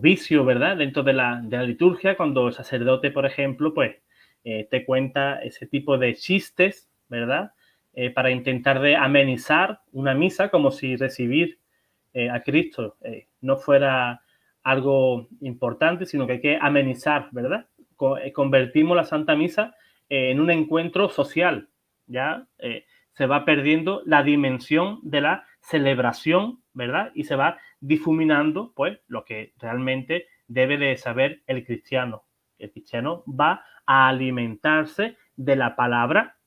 vicios, ¿verdad? Dentro de la liturgia, cuando el sacerdote, por ejemplo, pues te cuenta ese tipo de chistes, ¿verdad? Para intentar de amenizar una misa, como si recibir a Cristo no fuera algo importante, sino que hay que amenizar, ¿verdad? Convertimos la Santa Misa en un encuentro social, ¿ya? Se va perdiendo la dimensión de la celebración, ¿verdad? Y se va difuminando, pues, lo que realmente debe de saber el cristiano. El cristiano va a alimentarse de la palabra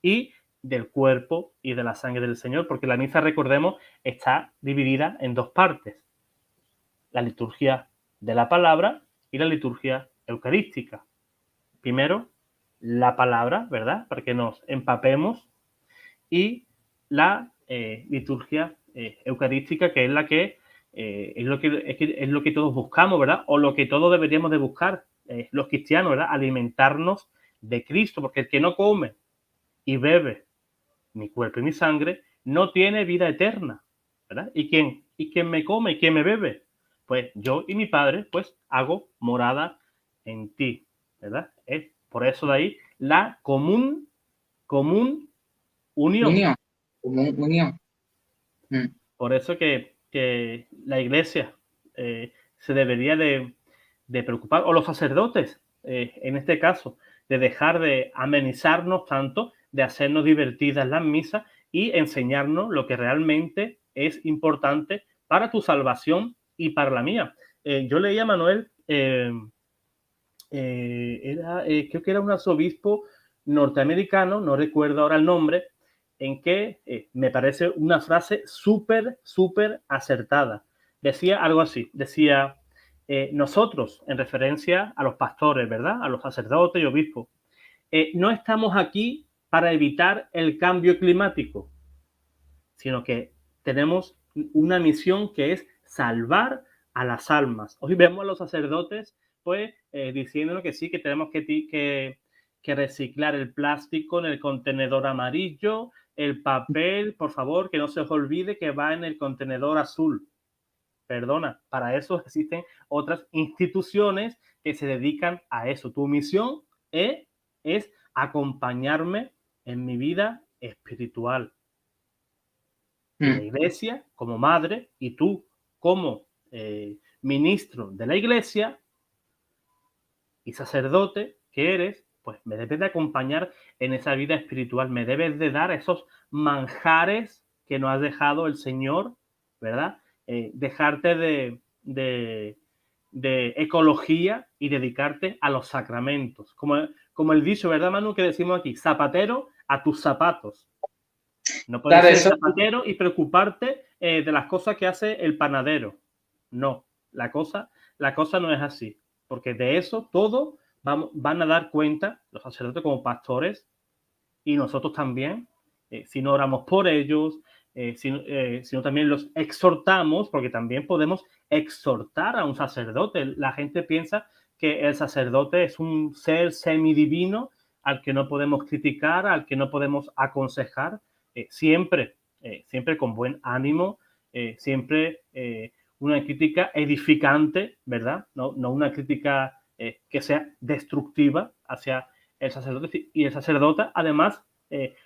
y del cuerpo y de la sangre del Señor, porque la misa, recordemos, está dividida en 2 partes. La liturgia de la palabra y la liturgia eucarística. Primero, la palabra, ¿verdad? Para que nos empapemos, y la liturgia eucarística, que es la que es lo que todos buscamos, ¿verdad? O lo que todos deberíamos de buscar los cristianos, ¿verdad? Alimentarnos de Cristo, porque el que no come y bebe mi cuerpo y mi sangre no tiene vida eterna, ¿verdad? ¿Y quién me come y quién me bebe? Pues yo y mi Padre, pues hago morada en ti, ¿verdad? Es por eso de ahí la común unión. Unión. Por eso que la Iglesia se debería de preocupar, o los sacerdotes, en este caso, de dejar de amenizarnos tanto, de hacernos divertidas las misas y enseñarnos lo que realmente es importante para tu salvación y para la mía. Yo leía a Manuel, creo que era un arzobispo norteamericano, no recuerdo ahora el nombre, en que me parece una frase súper acertada. Decía algo así, decía, nosotros, en referencia a los pastores, ¿verdad? A los sacerdotes y obispos, no estamos aquí para evitar el cambio climático, sino que tenemos una misión que es salvar a las almas. Hoy vemos a los sacerdotes pues diciéndonos que sí, que tenemos que reciclar el plástico en el contenedor amarillo, el papel, por favor, que no se os olvide que va en el contenedor azul. Perdona, para eso existen otras instituciones que se dedican a eso. Tu misión es acompañarme en mi vida espiritual. Y la Iglesia, como madre, y tú como ministro de la Iglesia y sacerdote que eres, pues me debes de acompañar en esa vida espiritual, me debes de dar esos manjares que nos ha dejado el Señor, ¿verdad? Dejarte de ecología y dedicarte a los sacramentos. Como el dicho, ¿verdad, Manu? Que decimos aquí, zapatero a tus zapatos. No puedes ser zapatero y preocuparte de las cosas que hace el panadero. No, la cosa no es así, porque de eso todo van a dar cuenta los sacerdotes como pastores, y nosotros también, si no oramos por ellos, sino también los exhortamos, porque también podemos exhortar a un sacerdote. La gente piensa que el sacerdote es un ser semidivino al que no podemos criticar, al que no podemos aconsejar, siempre con buen ánimo, siempre una crítica edificante, ¿verdad? No una crítica que sea destructiva hacia el sacerdote, y el sacerdote además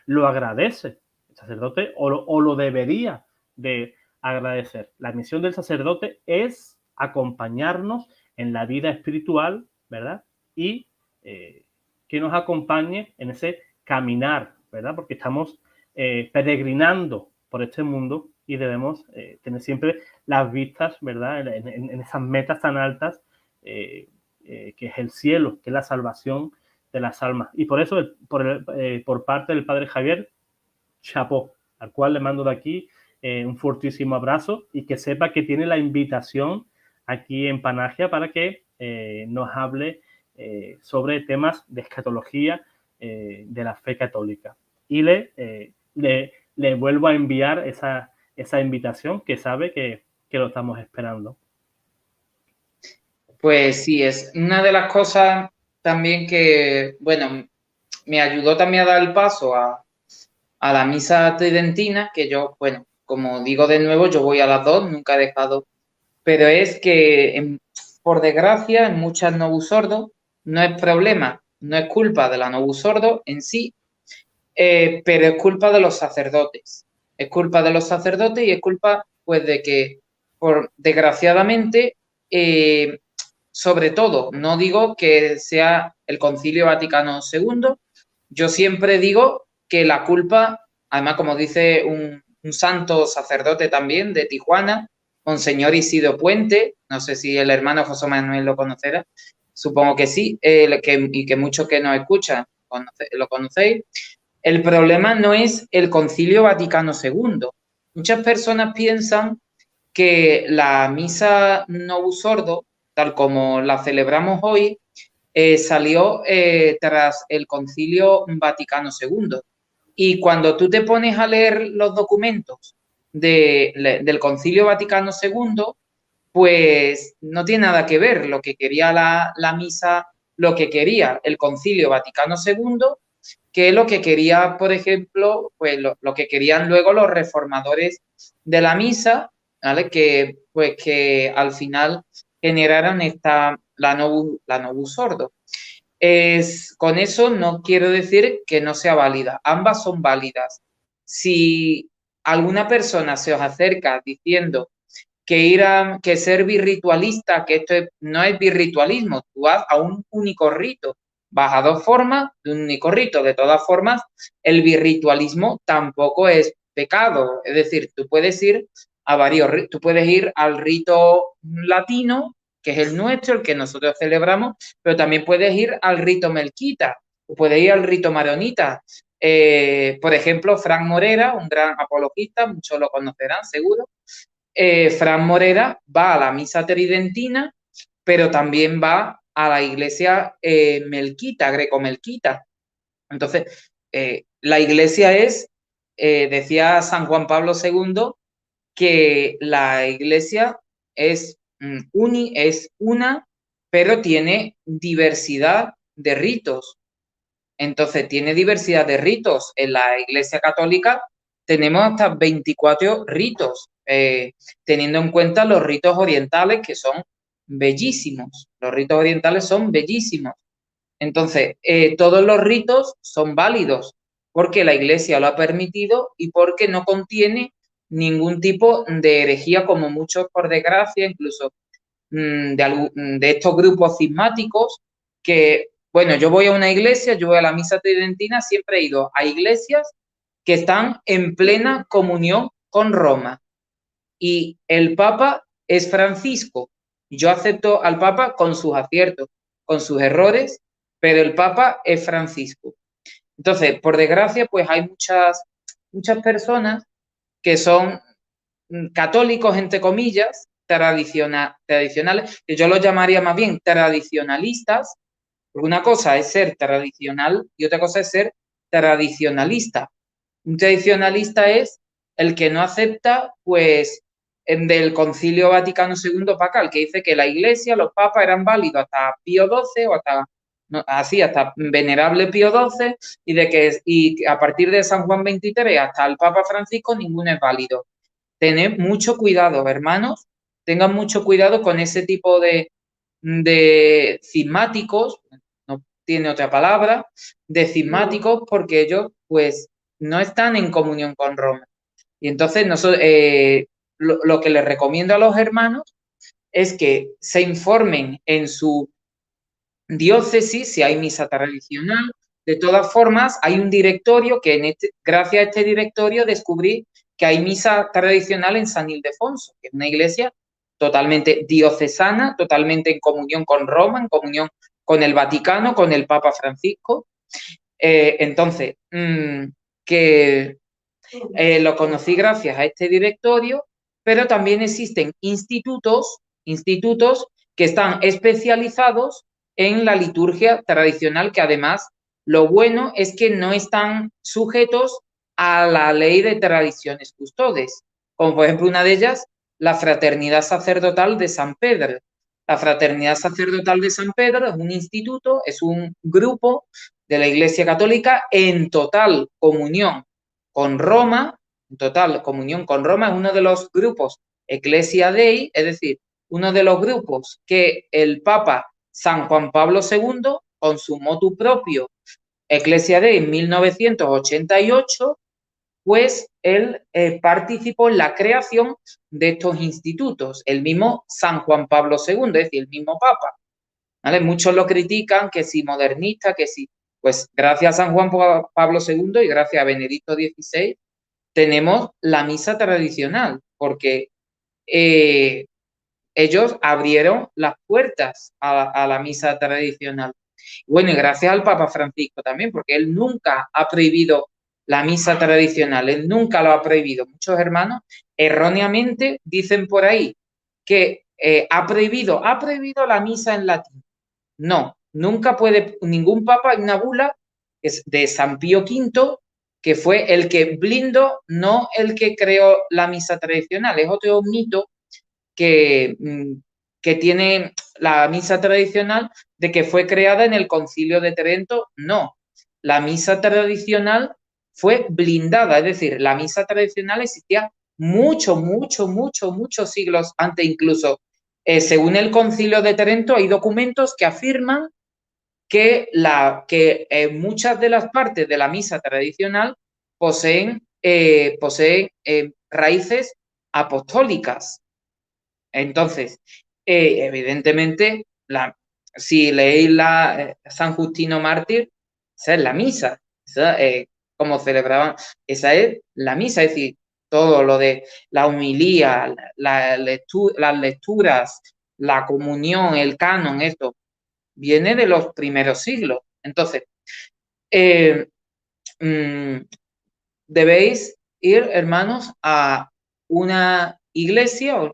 lo agradece. El sacerdote o lo debería de agradecer. La misión del sacerdote es acompañarnos en la vida espiritual, ¿verdad? Y que nos acompañe en ese caminar, ¿verdad? Porque estamos peregrinando por este mundo y debemos tener siempre las vistas, ¿verdad? En esas metas tan altas que es el cielo, que es la salvación de las almas. Y por eso, por parte del Padre Javier, chapó, al cual le mando de aquí un fortísimo abrazo, y que sepa que tiene la invitación aquí en Panagia para que nos hable sobre temas de escatología de la fe católica. Y le vuelvo a enviar esa invitación, que sabe que lo estamos esperando. Pues sí, es una de las cosas también que, bueno, me ayudó también a dar el paso a la misa tridentina, que yo, bueno, como digo de nuevo, yo voy a las dos, nunca he dejado, pero es que, por desgracia, en muchas Novus Ordo no es problema, no es culpa de la Novus Ordo en sí, pero es culpa de los sacerdotes. Es culpa de los sacerdotes y es culpa, pues, de que, desgraciadamente, sobre todo, no digo que sea el Concilio Vaticano II, yo siempre digo que la culpa, además, como dice un santo sacerdote también de Tijuana, Monseñor Isidro Puente, no sé si el hermano José Manuel lo conocerá, supongo que sí, y que muchos que nos escuchan lo conocéis. El problema no es el Concilio Vaticano II. Muchas personas piensan que la misa Novus Ordo tal como la celebramos hoy, salió tras el Concilio Vaticano II. Y cuando tú te pones a leer los documentos del Concilio Vaticano II, pues no tiene nada que ver lo que quería la misa, lo que quería el Concilio Vaticano II, que lo que quería, por ejemplo, pues lo que querían luego los reformadores de la misa, ¿vale? Que, pues, que al final generaran la Novus Ordo. Con eso no quiero decir que no sea válida, ambas son válidas. Si alguna persona se os acerca diciendo que ser birritualista, que no es birritualismo, tú vas a un único rito, vas a dos formas de un único rito. De todas formas, el birritualismo tampoco es pecado, es decir, tú puedes ir a varios ritos, tú puedes ir al rito latino, que es el nuestro, el que nosotros celebramos, pero también puedes ir al rito melquita, puedes ir al rito maronita. Por ejemplo, Fran Morera, un gran apologista, muchos lo conocerán seguro. Fran Morera va a la misa tridentina, pero también va a la iglesia melquita, greco-melquita. Entonces, la iglesia decía San Juan Pablo II, que la iglesia es una, pero tiene diversidad de ritos. Entonces, tiene diversidad de ritos. En la iglesia católica tenemos hasta 24 ritos, teniendo en cuenta los ritos orientales, que son bellísimos. Los ritos orientales son bellísimos. Entonces, todos los ritos son válidos porque la iglesia lo ha permitido y porque no contiene ningún tipo de herejía, como muchos, por desgracia, incluso de estos grupos cismáticos que, bueno, yo voy a una iglesia, yo voy a la misa tridentina, siempre he ido a iglesias que están en plena comunión con Roma y el Papa es Francisco. Yo acepto al Papa con sus aciertos, con sus errores, pero el Papa es Francisco. Entonces, por desgracia, pues hay muchas personas que son católicos, entre comillas, tradicionales, que yo los llamaría más bien tradicionalistas, porque una cosa es ser tradicional y otra cosa es ser tradicionalista. Un tradicionalista es el que no acepta, pues, del Concilio Vaticano II para acá, el que dice que la Iglesia, los papas eran válidos hasta Pío XII o hasta, no, así, hasta Venerable Pío XII, y a partir de San Juan XXIII hasta el Papa Francisco ninguno es válido. Tened mucho cuidado, hermanos, tengan mucho cuidado con ese tipo de cismáticos, no tiene otra palabra, de cismáticos, porque ellos, pues, no están en comunión con Roma. Y entonces, lo que les recomiendo a los hermanos es que se informen en su diócesis si hay misa tradicional. De todas formas, hay un directorio que gracias a este directorio descubrí que hay misa tradicional en San Ildefonso, que es una iglesia totalmente diocesana, totalmente en comunión con Roma, en comunión con el Vaticano, con el Papa Francisco. Entonces, que lo conocí gracias a este directorio, pero también existen institutos que están especializados en la liturgia tradicional, que además lo bueno es que no están sujetos a la ley de tradiciones custodes, como por ejemplo una de ellas, la Fraternidad Sacerdotal de San Pedro. La Fraternidad Sacerdotal de San Pedro es un instituto, es un grupo de la Iglesia Católica en total comunión con Roma, en total comunión con Roma, es uno de los grupos Ecclesia Dei, es decir, uno de los grupos que el Papa San Juan Pablo II, con su motu propio Ecclesia Dei en 1988, pues él participó en la creación de estos institutos, el mismo San Juan Pablo II, es decir, el mismo Papa. ¿Vale? Muchos lo critican, que si modernista, que si, pues gracias a San Juan Pablo II y gracias a Benedicto XVI tenemos la misa tradicional, porque ellos abrieron las puertas a la misa tradicional. Bueno, y gracias al Papa Francisco también, porque él nunca ha prohibido la misa tradicional, él nunca lo ha prohibido. Muchos hermanos erróneamente dicen por ahí que ha prohibido la misa en latín. No, nunca puede, ningún papa, una bula es de San Pío V, que fue el que blindó, no el que creó la misa tradicional. Es otro mito que, que tiene la misa tradicional de que fue creada en el Concilio de Trento. No, la misa tradicional fue blindada, es decir, la misa tradicional existía muchos siglos antes incluso. Según el Concilio de Trento, hay documentos que afirman que muchas de las partes de la misa tradicional poseen raíces apostólicas. Entonces, evidentemente, si leéis San Justino Mártir, esa es la misa, como celebraban, esa es la misa, es decir, todo lo de la homilía, las lecturas, la comunión, el canon, esto, viene de los primeros siglos. Entonces, debéis ir, hermanos, a una iglesia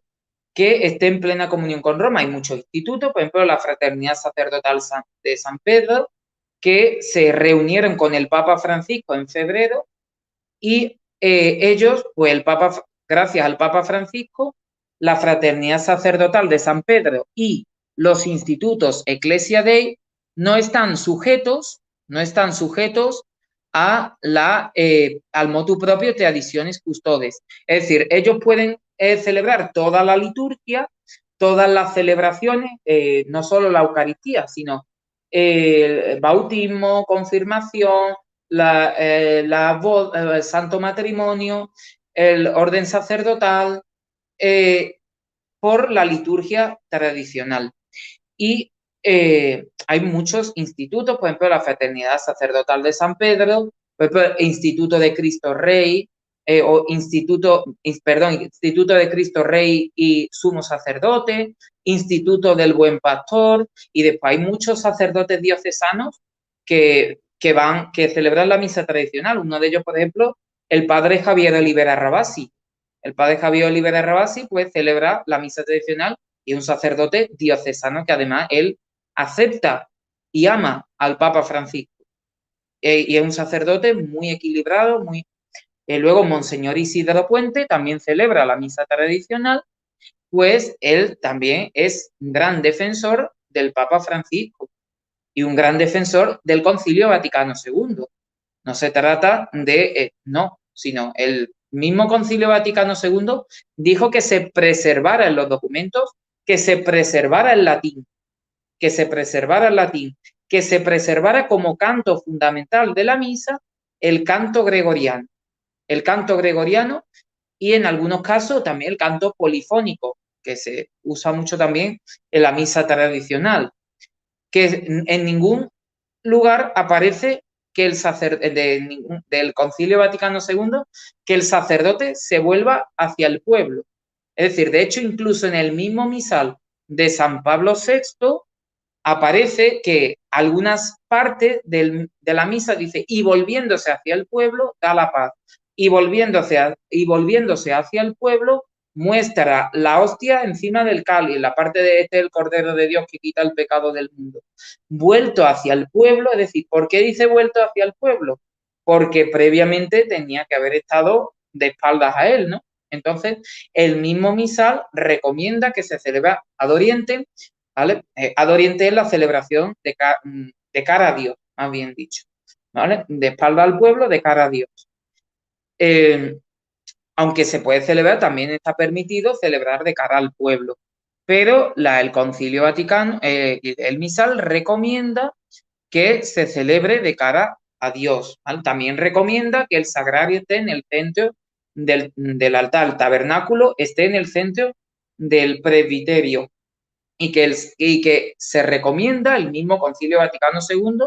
que esté en plena comunión con Roma. Hay muchos institutos, por ejemplo, la Fraternidad Sacerdotal de San Pedro, que se reunieron con el Papa Francisco en febrero y ellos, pues gracias al Papa Francisco, la Fraternidad Sacerdotal de San Pedro y los institutos Ecclesia Dei no están sujetos al motu propio tradiciones custodes. Es decir, ellos pueden celebrar toda la liturgia, todas las celebraciones, no solo la Eucaristía, sino el bautismo, confirmación, el santo matrimonio, el orden sacerdotal, por la liturgia tradicional. Y hay muchos institutos, por ejemplo, la Fraternidad Sacerdotal de San Pedro, por ejemplo, el Instituto de Cristo Rey, Instituto de Cristo Rey y Sumo Sacerdote, Instituto del Buen Pastor, y después hay muchos sacerdotes diocesanos que celebran la misa tradicional. Uno de ellos, por ejemplo, el padre Javier Olivera Rabasi. El padre Javier Olivera Rabasi, pues, celebra la misa tradicional y un sacerdote diocesano que además él acepta y ama al Papa Francisco. Y es un sacerdote muy equilibrado, muy... luego, Monseñor Isidro Puente también celebra la misa tradicional, pues él también es un gran defensor del Papa Francisco y un gran defensor del Concilio Vaticano II. No se trata de, no, sino el mismo Concilio Vaticano II dijo que se preservara en los documentos, que se preservara el latín, que se preservara el latín, que se preservara como canto fundamental de la misa el canto gregoriano. El canto gregoriano y en algunos casos también el canto polifónico, que se usa mucho también en la misa tradicional, que en ningún lugar aparece que del Concilio Vaticano II que el sacerdote se vuelva hacia el pueblo. Es decir, de hecho, incluso en el mismo misal de San Pablo VI aparece que algunas partes de la misa dice, y volviéndose hacia el pueblo, da la paz. Y volviéndose hacia el pueblo, muestra la hostia encima del cáliz, la parte de este el Cordero de Dios que quita el pecado del mundo. Vuelto hacia el pueblo, es decir, ¿por qué dice vuelto hacia el pueblo? Porque previamente tenía que haber estado de espaldas a él, ¿no? Entonces, el mismo misal recomienda que se celebra ad oriente, ¿vale? Ad oriente es la celebración de cara a Dios, más bien dicho, ¿vale? De espalda al pueblo, de cara a Dios. Aunque se puede celebrar, también está permitido celebrar de cara al pueblo. Pero el Concilio Vaticano, el misal recomienda que se celebre de cara a Dios, ¿vale? También recomienda que el sagrario esté en el centro del altar, el tabernáculo esté en el centro del presbiterio y que se recomienda el mismo Concilio Vaticano II,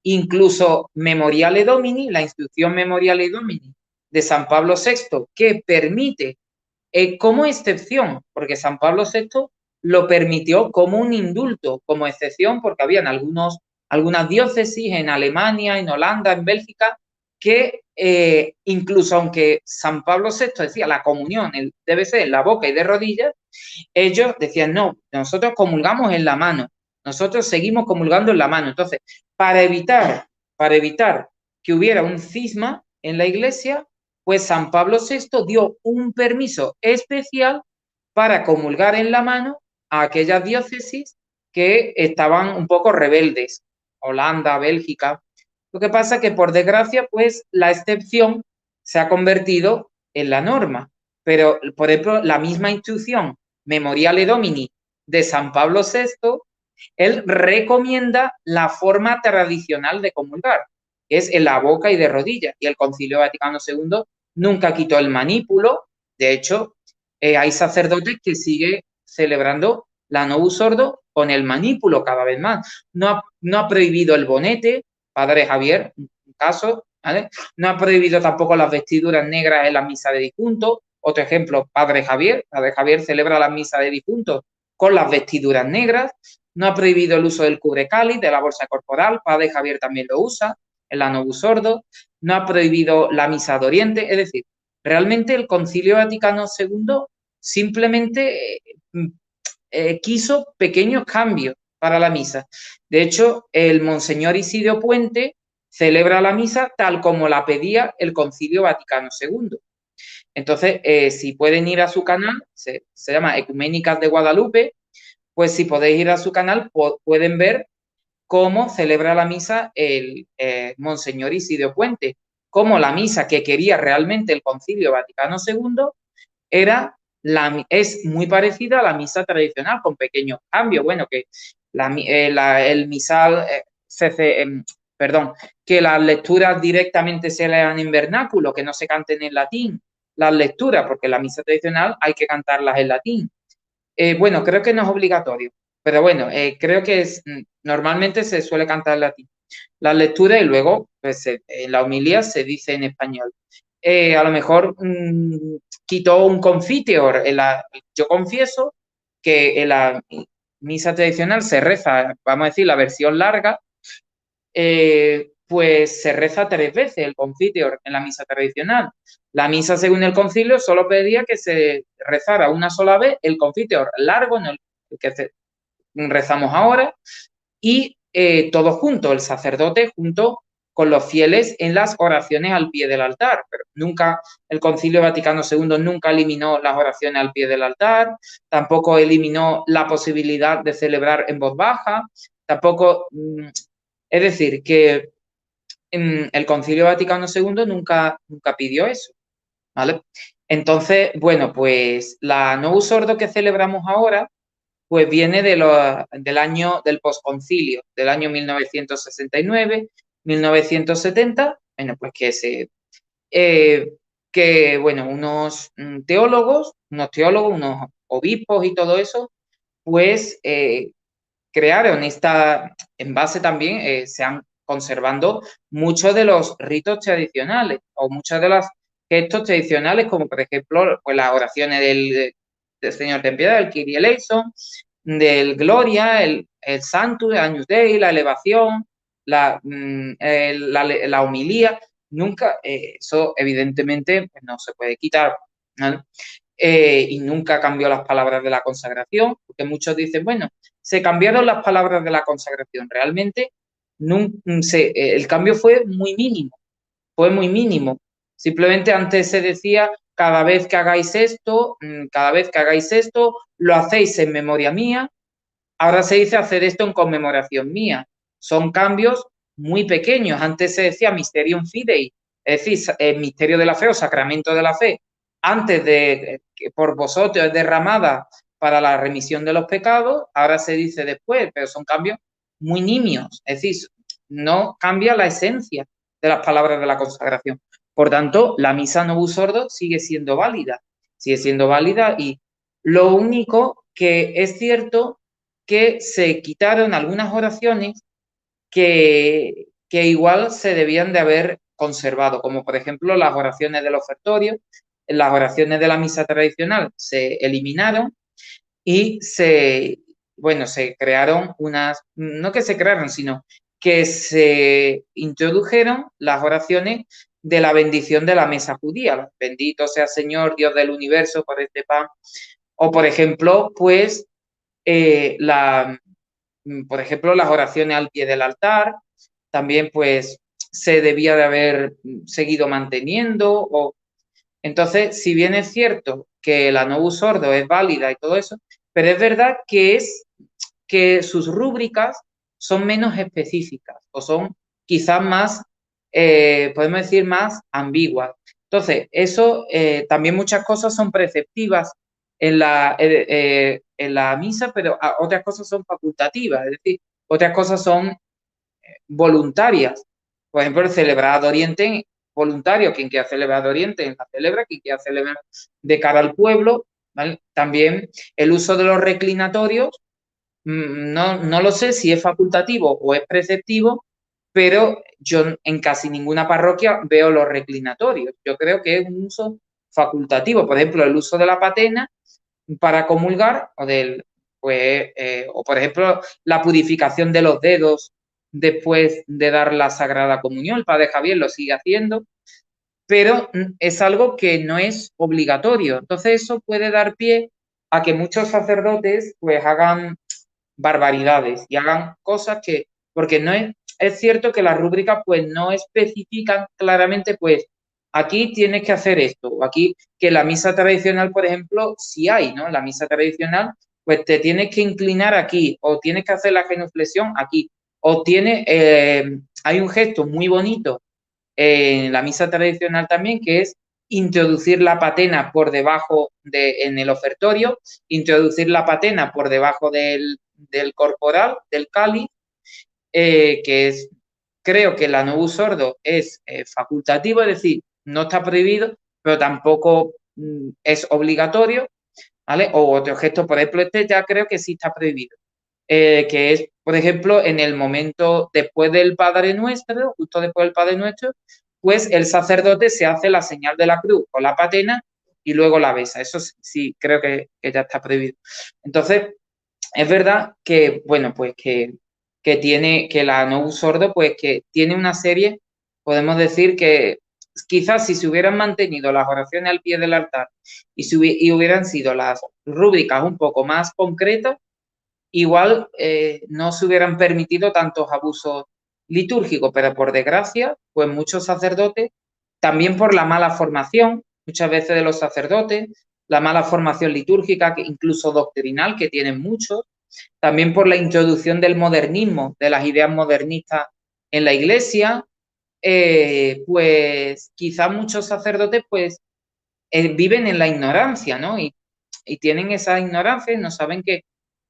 incluso Memoriale Domini, la instrucción Memoriale Domini de San Pablo VI, que permite como excepción, porque San Pablo VI lo permitió como un indulto, como excepción, porque habían algunas diócesis en Alemania, en Holanda, en Bélgica, que incluso aunque San Pablo VI decía la comunión debe ser en la boca y de rodillas, ellos decían, no, nosotros comulgamos en la mano, nosotros seguimos comulgando en la mano. Entonces, para evitar que hubiera un cisma en la Iglesia, pues San Pablo VI dio un permiso especial para comulgar en la mano a aquellas diócesis que estaban un poco rebeldes, Holanda, Bélgica. Lo que pasa es que, por desgracia, pues la excepción se ha convertido en la norma. Pero, por ejemplo, la misma instrucción Memoriale Domini de San Pablo VI, él recomienda la forma tradicional de comulgar, que es en la boca y de rodillas. Y el Concilio Vaticano II nunca quitó el manípulo. De hecho, hay sacerdotes que siguen celebrando la Novus Ordo con el manípulo cada vez más. No ha prohibido el bonete, Padre Javier, un caso, ¿vale? No ha prohibido tampoco las vestiduras negras en la misa de difuntos. Otro ejemplo, Padre Javier celebra la misa de difuntos con las vestiduras negras. No ha prohibido el uso del cubrecáliz, de la bolsa corporal, Padre Javier también lo usa en la Novus Ordo. No ha prohibido la misa de Oriente, es decir, realmente el Concilio Vaticano II simplemente quiso pequeños cambios para la misa. De hecho, el Monseñor Isidro Puente celebra la misa tal como la pedía el Concilio Vaticano II. Entonces, si pueden ir a su canal, se llama Ecuménicas de Guadalupe, pues si podéis ir a su canal, pueden ver cómo celebra la misa el Monseñor Isidro Puente, cómo la misa que quería realmente el Concilio Vaticano II es muy parecida a la misa tradicional, con pequeños cambios. Bueno, que el misal, que las lecturas directamente se lean en vernáculo, que no se canten en latín, las lecturas, porque la misa tradicional hay que cantarlas en latín. Bueno, creo que no es obligatorio, pero bueno, creo que normalmente se suele cantar en latín. Las lecturas y luego, pues, en la homilía se dice en español. A lo mejor quitó un confiteor. Yo confieso que en la misa tradicional se reza, vamos a decir, la versión larga, pues se reza 3 veces el confiteor en la misa tradicional. La misa, según el concilio, solo pedía que se rezara una sola vez el confiteor largo, en el que rezamos ahora, y todos juntos, el sacerdote junto con los fieles en las oraciones al pie del altar. Pero nunca, el Concilio Vaticano II nunca eliminó las oraciones al pie del altar, tampoco eliminó la posibilidad de celebrar en voz baja, tampoco, es decir, que el Concilio Vaticano II nunca pidió eso, ¿vale? Entonces, bueno, pues la Novus Ordo que celebramos ahora, pues viene del año del posconcilio, del año 1969, 1970, bueno, pues bueno, unos teólogos, unos obispos y todo eso, pues crearon en base también, se han conservando muchos de los ritos tradicionales o muchos de los gestos tradicionales, como por ejemplo, pues las oraciones del Señor ten piedad, el Kyrie eleison, del Gloria, el Sanctus, el Agnus Dei, la elevación, la homilía. Nunca, eso evidentemente pues no se puede quitar, ¿vale? Y nunca cambió las palabras de la consagración, porque muchos dicen, bueno, se cambiaron las palabras de la consagración. Realmente el cambio fue muy mínimo. Simplemente antes se decía, cada vez que hagáis esto, lo hacéis en memoria mía. Ahora se dice hacer esto en conmemoración mía. Son cambios muy pequeños. Antes se decía Mysterium Fidei, es decir, el misterio de la fe o sacramento de la fe, antes de que por vosotros es derramada para la remisión de los pecados. Ahora se dice después, pero son cambios muy nimios. Es decir, no cambia la esencia de las palabras de la consagración. Por tanto, la misa Novus Ordo sigue siendo válida y lo único que es cierto que se quitaron algunas oraciones que igual se debían de haber conservado, como por ejemplo las oraciones del ofertorio. Las oraciones de la misa tradicional se eliminaron y se crearon no que se crearon, sino que se introdujeron las oraciones de la bendición de la mesa judía. Bendito sea Señor, Dios del universo, por este pan. O, por ejemplo, pues, por ejemplo, las oraciones al pie del altar, también, pues, se debía de haber seguido manteniendo. Entonces, si bien es cierto que la Novus Ordo es válida y todo eso, pero es verdad que sus rúbricas son menos específicas o son quizás más, podemos decir, más ambiguas. Entonces, eso también muchas cosas son preceptivas en la misa, pero otras cosas son facultativas, es decir, otras cosas son voluntarias. Por ejemplo, el celebrar de Oriente voluntario, quien quiera celebrar de Oriente la celebra, quien quiera celebrar de cara al pueblo, ¿vale? También el uso de los reclinatorios, no lo sé si es facultativo o es preceptivo, pero yo en casi ninguna parroquia veo los reclinatorios. Yo creo que es un uso facultativo. Por ejemplo, el uso de la patena para comulgar o por ejemplo, la purificación de los dedos después de dar la Sagrada Comunión. El Padre Javier lo sigue haciendo, pero es algo que no es obligatorio. Entonces eso puede dar pie a que muchos sacerdotes pues hagan barbaridades y hagan cosas porque no es cierto que las rúbricas pues no especifican claramente pues aquí tienes que hacer esto, o aquí que la misa tradicional, por ejemplo, sí hay, ¿no? La misa tradicional pues te tienes que inclinar aquí, o tienes que hacer la genuflexión aquí, o hay un gesto muy bonito en la misa tradicional también, que es introducir la patena por debajo en el ofertorio, introducir la patena por debajo del corporal, del cáliz, que es, creo que la Novus Ordo es facultativo, es decir, no está prohibido, pero tampoco es obligatorio, ¿vale? O otro gesto, por ejemplo, este ya creo que sí está prohibido, que es, por ejemplo, en el momento después del Padre Nuestro, justo después del Padre Nuestro, pues el sacerdote se hace la señal de la cruz con la patena y luego la besa. Eso sí, creo que ya está prohibido. Entonces, es verdad que, bueno, pues que la Novus Ordo, pues que tiene una serie, podemos decir que quizás si se hubieran mantenido las oraciones al pie del altar y hubieran sido las rúbricas un poco más concretas, igual no se hubieran permitido tantos abusos litúrgicos, pero por desgracia, pues muchos sacerdotes, también por la mala formación, muchas veces de los sacerdotes, la mala formación litúrgica, que incluso doctrinal, que tienen muchos, también por la introducción del modernismo, de las ideas modernistas en la iglesia, pues quizás muchos sacerdotes pues viven en la ignorancia, ¿no? Y tienen esa ignorancia y no saben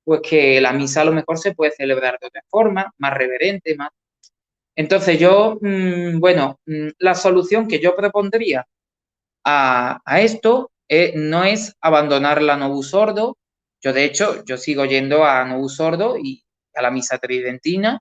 pues que la misa a lo mejor se puede celebrar de otra forma, más reverente, más. Entonces yo, la solución que yo propondría a esto no es abandonar la Novus Ordo. Yo, de hecho, yo sigo yendo a Novus Ordo y a la misa tridentina,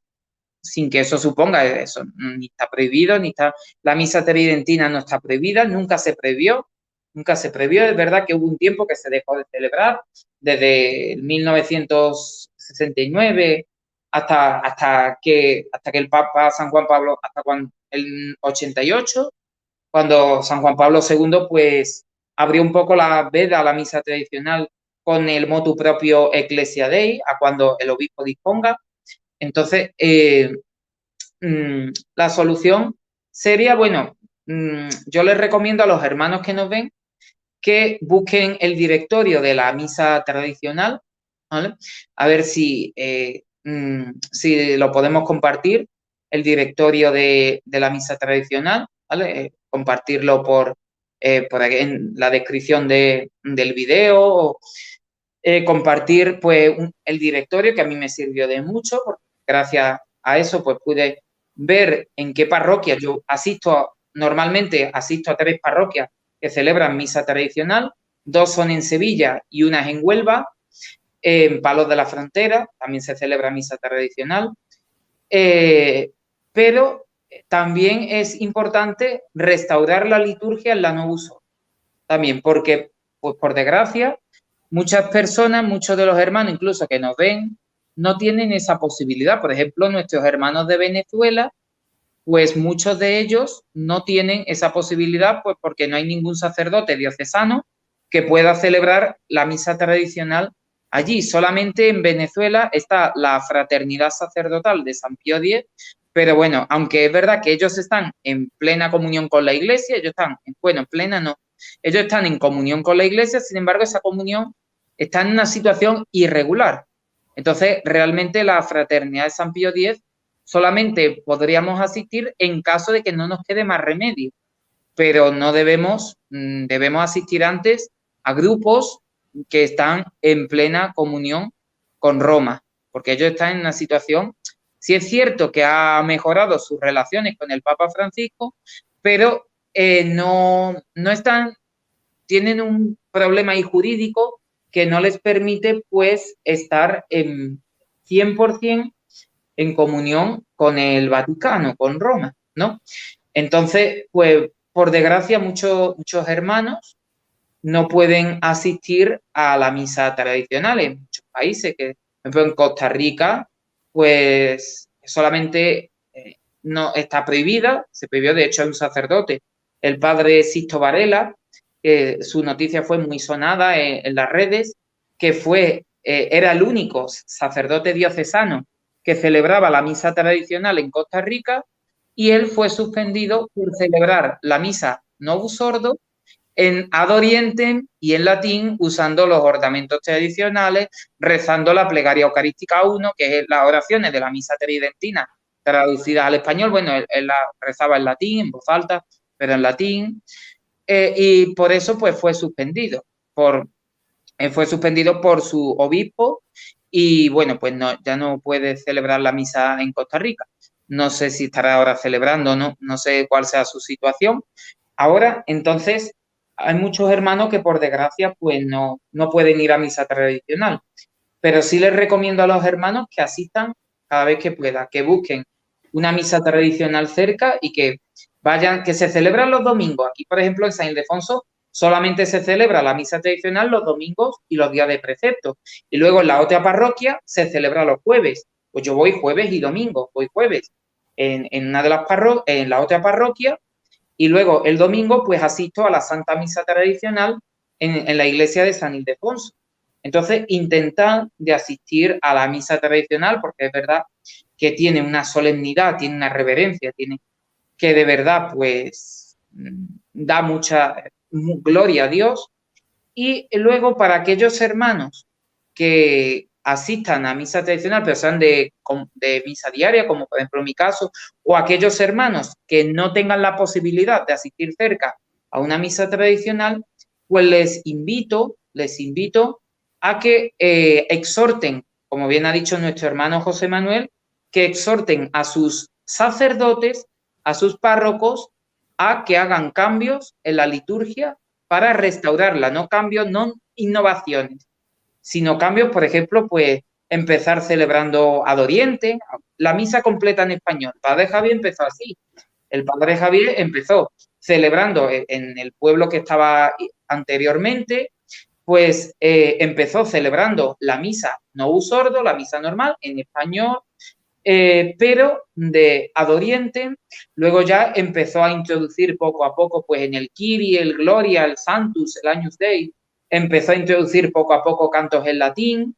sin que eso suponga eso, ni está prohibido, ni está, la misa tridentina no está prohibida, nunca se previó, es verdad que hubo un tiempo que se dejó de celebrar, desde 1969 hasta que el Papa San Juan Pablo, el 88, cuando San Juan Pablo II pues abrió un poco la veda a la misa tradicional con el motu propio Ecclesia Dei, a cuando el obispo disponga. Entonces, la solución sería, bueno, yo les recomiendo a los hermanos que nos ven que busquen el directorio de la misa tradicional, ¿vale? A ver si lo podemos compartir, el directorio de la misa tradicional, ¿vale? Compartirlo por aquí en la descripción del video, o compartir pues el directorio que a mí me sirvió de mucho, porque gracias a eso pues pude ver en qué parroquia yo normalmente asisto a 3 parroquias que celebran misa tradicional, 2 son en Sevilla y una es en Huelva, en Palos de la Frontera también se celebra misa tradicional, pero también es importante restaurar la liturgia en la Novus Ordo, también porque, pues por desgracia, muchas personas, muchos de los hermanos incluso que nos ven, no tienen esa posibilidad. Por ejemplo, nuestros hermanos de Venezuela, pues muchos de ellos no tienen esa posibilidad, pues porque no hay ningún sacerdote diocesano que pueda celebrar la misa tradicional allí. Solamente en Venezuela está la Fraternidad Sacerdotal de San Pío X, pero bueno, aunque es verdad que ellos están en plena comunión con la Iglesia, ellos están, bueno, en plena no, ellos están en comunión con la Iglesia, sin embargo, esa comunión está en una situación irregular. Entonces, realmente la Fraternidad de San Pío X solamente podríamos asistir en caso de que no nos quede más remedio, pero no debemos asistir antes a grupos que están en plena comunión con Roma, porque ellos están en una situación, sí es cierto que ha mejorado sus relaciones con el Papa Francisco, pero no están, tienen un problema ahí jurídico que no les permite pues estar en 100% en comunión con el Vaticano, con Roma, ¿no? Entonces, pues, por desgracia, muchos hermanos no pueden asistir a la misa tradicional en muchos países, que, por ejemplo, en Costa Rica, pues, solamente no está prohibida, se prohibió, de hecho, a un sacerdote, el padre Sisto Varela, su noticia fue muy sonada en las redes, que era el único sacerdote diocesano que celebraba la misa tradicional en Costa Rica, y él fue suspendido por celebrar la misa Novus Ordo en Ad Orientem y en latín, usando los ornamentos tradicionales, rezando la plegaria eucarística 1, que es las oraciones de la misa tridentina traducidas al español. Bueno, él la rezaba en latín, en voz alta, pero en latín, y por eso pues fue suspendido por su obispo, y bueno, pues no, ya no puede celebrar la misa en Costa Rica. No sé si estará ahora celebrando, no sé cuál sea su situación. Ahora, entonces, hay muchos hermanos que por desgracia pues no pueden ir a misa tradicional, pero sí les recomiendo a los hermanos que asistan cada vez que puedan, que busquen una misa tradicional cerca y que vayan, que se celebran los domingos. Aquí, por ejemplo, en San Ildefonso solamente se celebra la misa tradicional los domingos y los días de precepto. Y luego en la otra parroquia se celebra los jueves. Pues yo voy jueves y domingo, voy jueves en una de las en la otra parroquia, y luego el domingo pues asisto a la Santa Misa tradicional en la iglesia de San Ildefonso. Entonces, intentad de asistir a la misa tradicional, porque es verdad que tiene una solemnidad, tiene una reverencia, tiene que de verdad pues da mucha gloria a Dios. Y luego, para aquellos hermanos que asistan a misa tradicional, pero sean de misa diaria, como por ejemplo en mi caso, o aquellos hermanos que no tengan la posibilidad de asistir cerca a una misa tradicional, pues les invito a que exhorten, como bien ha dicho nuestro hermano José Manuel, que exhorten a sus sacerdotes, a sus párrocos, a que hagan cambios en la liturgia para restaurarla, no cambios, no innovaciones, sino cambios, por ejemplo, pues empezar celebrando Ad Orientem, la misa completa en español. El padre Javier empezó así. El padre Javier empezó celebrando en el pueblo que estaba anteriormente, pues empezó celebrando la misa Novus Ordo, la misa normal, en español, pero de Ad Orientem. Luego ya empezó a introducir poco a poco, pues en el Kyrie, el Gloria, el Sanctus, el Agnus Dei, empezó a introducir poco a poco cantos en latín.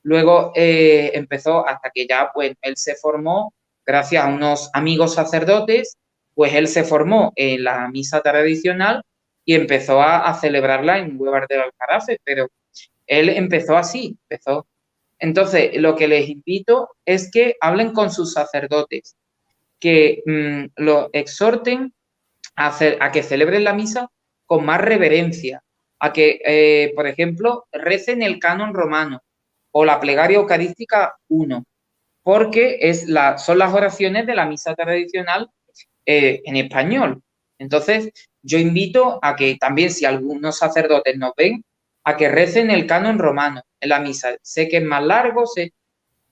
Luego empezó hasta que ya pues él se formó, gracias a unos amigos sacerdotes, pues él se formó en la misa tradicional y empezó a celebrarla en Huevar del Alcarafe, pero él empezó así, empezó. Entonces, lo que les invito es que hablen con sus sacerdotes, que lo exhorten a que celebren la misa con más reverencia, a que, por ejemplo, recen el canon romano o la plegaria eucarística 1, porque son las oraciones de la misa tradicional en español. Entonces, yo invito a que también, si algunos sacerdotes nos ven, a que recen el canon romano en la misa. Sé que es más largo,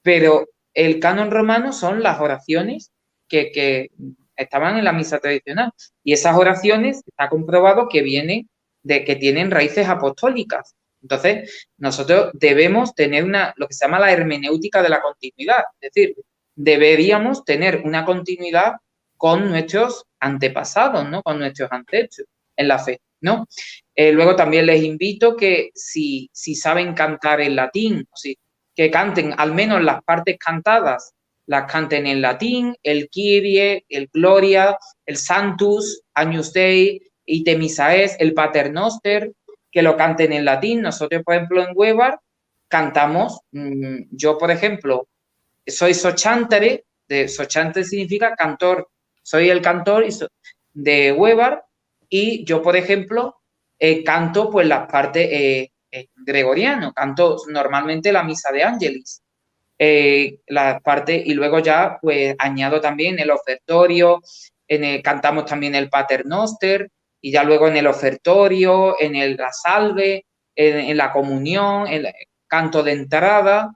pero el canon romano son las oraciones que estaban en la misa tradicional. Y esas oraciones está comprobado que vienen de que tienen raíces apostólicas. Entonces, nosotros debemos tener lo que se llama la hermenéutica de la continuidad. Es decir, deberíamos tener una continuidad con nuestros antepasados, ¿no? Con nuestros ancestros en la fe, ¿no? Luego también les invito que si saben cantar en latín, que canten al menos las partes cantadas, las canten en latín, el Kyrie, el Gloria, el Sanctus, Agnus Dei, Ite Missa Es, el Pater Noster, que lo canten en latín. Nosotros, por ejemplo, en Webar cantamos, yo, por ejemplo, soy Sochantere, Sochantere significa cantor, soy el cantor de Webar, y yo, por ejemplo, canto pues las partes gregoriano, canto normalmente la misa de Ángelis, la parte, y luego ya pues añado también el ofertorio, cantamos también el Pater Noster, y ya luego en el ofertorio, la salve, en la comunión, el canto de entrada,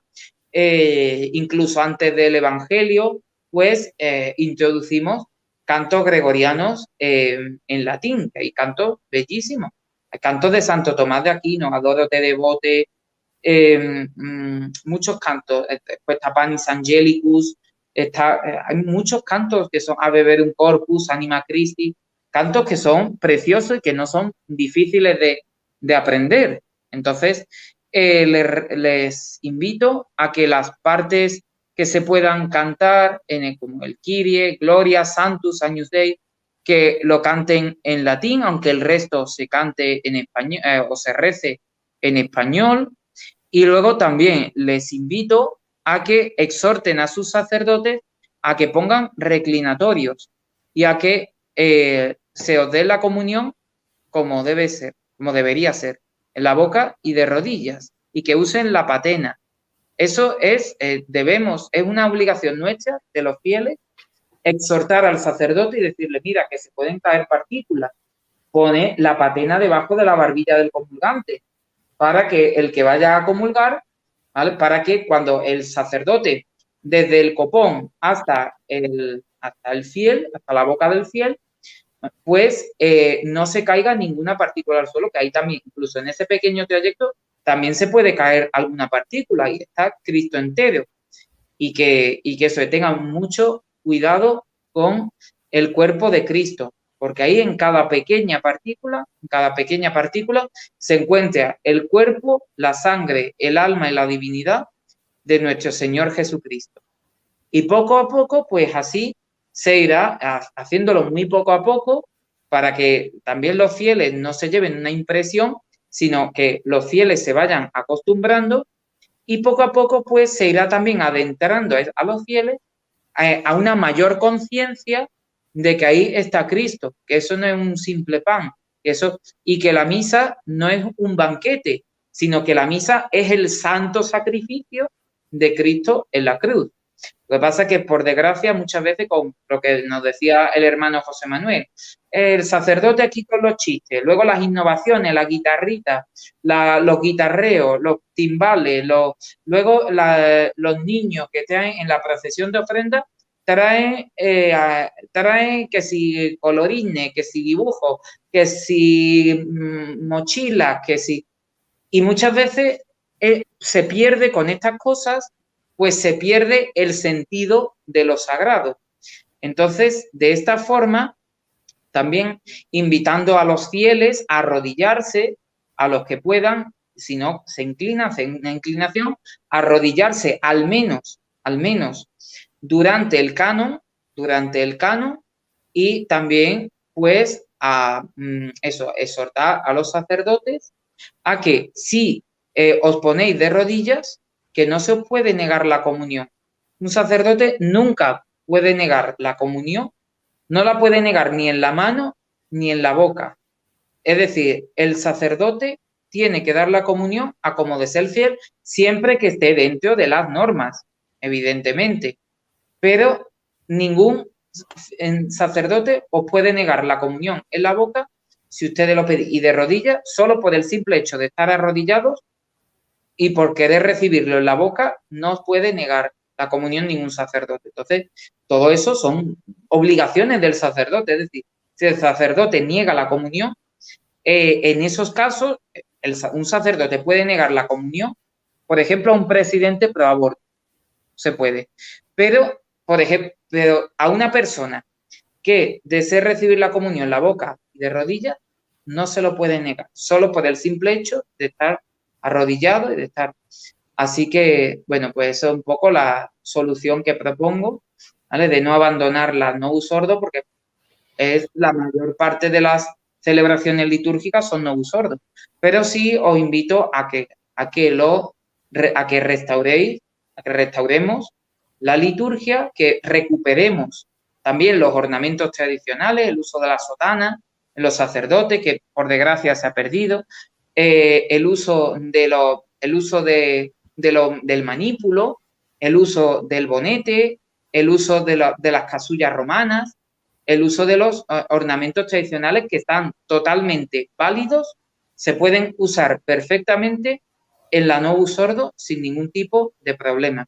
incluso antes del Evangelio, pues introducimos cantos gregorianos en latín, que hay cantos bellísimos. Hay cantos de Santo Tomás de Aquino, Adoro te devote, muchos cantos, pues está Panis Angelicus, hay muchos cantos que son Ave Verum Corpus, Anima Christi, cantos que son preciosos y que no son difíciles de aprender. Entonces, les invito a que las partes que se puedan cantar, como el Kyrie, Gloria, Sanctus, Agnus Dei, que lo canten en latín, aunque el resto se cante en español o se rece en español. Y luego también les invito a que exhorten a sus sacerdotes a que pongan reclinatorios y a que se os dé la comunión como debe ser, como debería ser, en la boca y de rodillas, y que usen la patena. Eso es una obligación nuestra, de los fieles, exhortar al sacerdote y decirle, mira, que se pueden caer partículas. Pone la patena debajo de la barbilla del comulgante, para que el que vaya a comulgar, ¿vale? Para que cuando el sacerdote, desde el copón hasta el fiel, hasta la boca del fiel, pues no se caiga ninguna partícula al suelo, que ahí también, incluso en ese pequeño trayecto, también se puede caer alguna partícula y está Cristo entero. Y que eso, tengan mucho cuidado con el cuerpo de Cristo, porque ahí en cada pequeña partícula se encuentra el cuerpo, la sangre, el alma y la divinidad de nuestro Señor Jesucristo. Y poco a poco, pues así se irá haciéndolo muy poco a poco, para que también los fieles no se lleven una impresión, sino que los fieles se vayan acostumbrando, y poco a poco pues se irá también adentrando a los fieles a una mayor conciencia de que ahí está Cristo, que eso no es un simple pan, y que la misa no es un banquete, sino que la misa es el santo sacrificio de Cristo en la cruz. Lo que pasa es que, por desgracia, muchas veces, con lo que nos decía el hermano José Manuel, el sacerdote aquí con los chistes, luego las innovaciones, la guitarrita, los guitarreos, los timbales, luego los niños que traen en la procesión de ofrenda, traen que si colorines, que si dibujos, que si mochilas, que si... Y muchas veces se pierde con estas cosas, pues se pierde el sentido de lo sagrado. Entonces, de esta forma, también invitando a los fieles a arrodillarse, a los que puedan, si no se inclinan, hacen una inclinación, a arrodillarse al menos durante el canon, y también pues a exhortar a los sacerdotes a que si os ponéis de rodillas, que no se os puede negar la comunión. Un sacerdote nunca puede negar la comunión, no la puede negar ni en la mano ni en la boca. Es decir, el sacerdote tiene que dar la comunión a como de ser fiel, siempre que esté dentro de las normas, evidentemente. Pero ningún sacerdote os puede negar la comunión en la boca si ustedes lo piden, y de rodillas, solo por el simple hecho de estar arrodillados y por querer recibirlo en la boca, no os puede negar la comunión ningún sacerdote. Entonces, todo eso son obligaciones del sacerdote. Es decir, si el sacerdote niega la comunión, en esos casos, un sacerdote puede negar la comunión, por ejemplo, a un presidente pro aborto, se puede. Pero, por ejemplo, a una persona que desee recibir la comunión en la boca y de rodillas, no se lo puede negar, solo por el simple hecho de estar arrodillado y de estar. Así que, bueno, pues eso es un poco la solución que propongo, ¿vale? De no abandonar la novus ordo, porque es la mayor parte de las celebraciones litúrgicas son novus ordo. Pero sí os invito a que restauremos la liturgia, que recuperemos también los ornamentos tradicionales, el uso de la sotana en los sacerdotes, que por desgracia se ha perdido, el uso del manípulo, el uso del bonete, el uso de las casullas romanas, el uso de los ornamentos tradicionales que están totalmente válidos, se pueden usar perfectamente en la novus ordo sin ningún tipo de problema.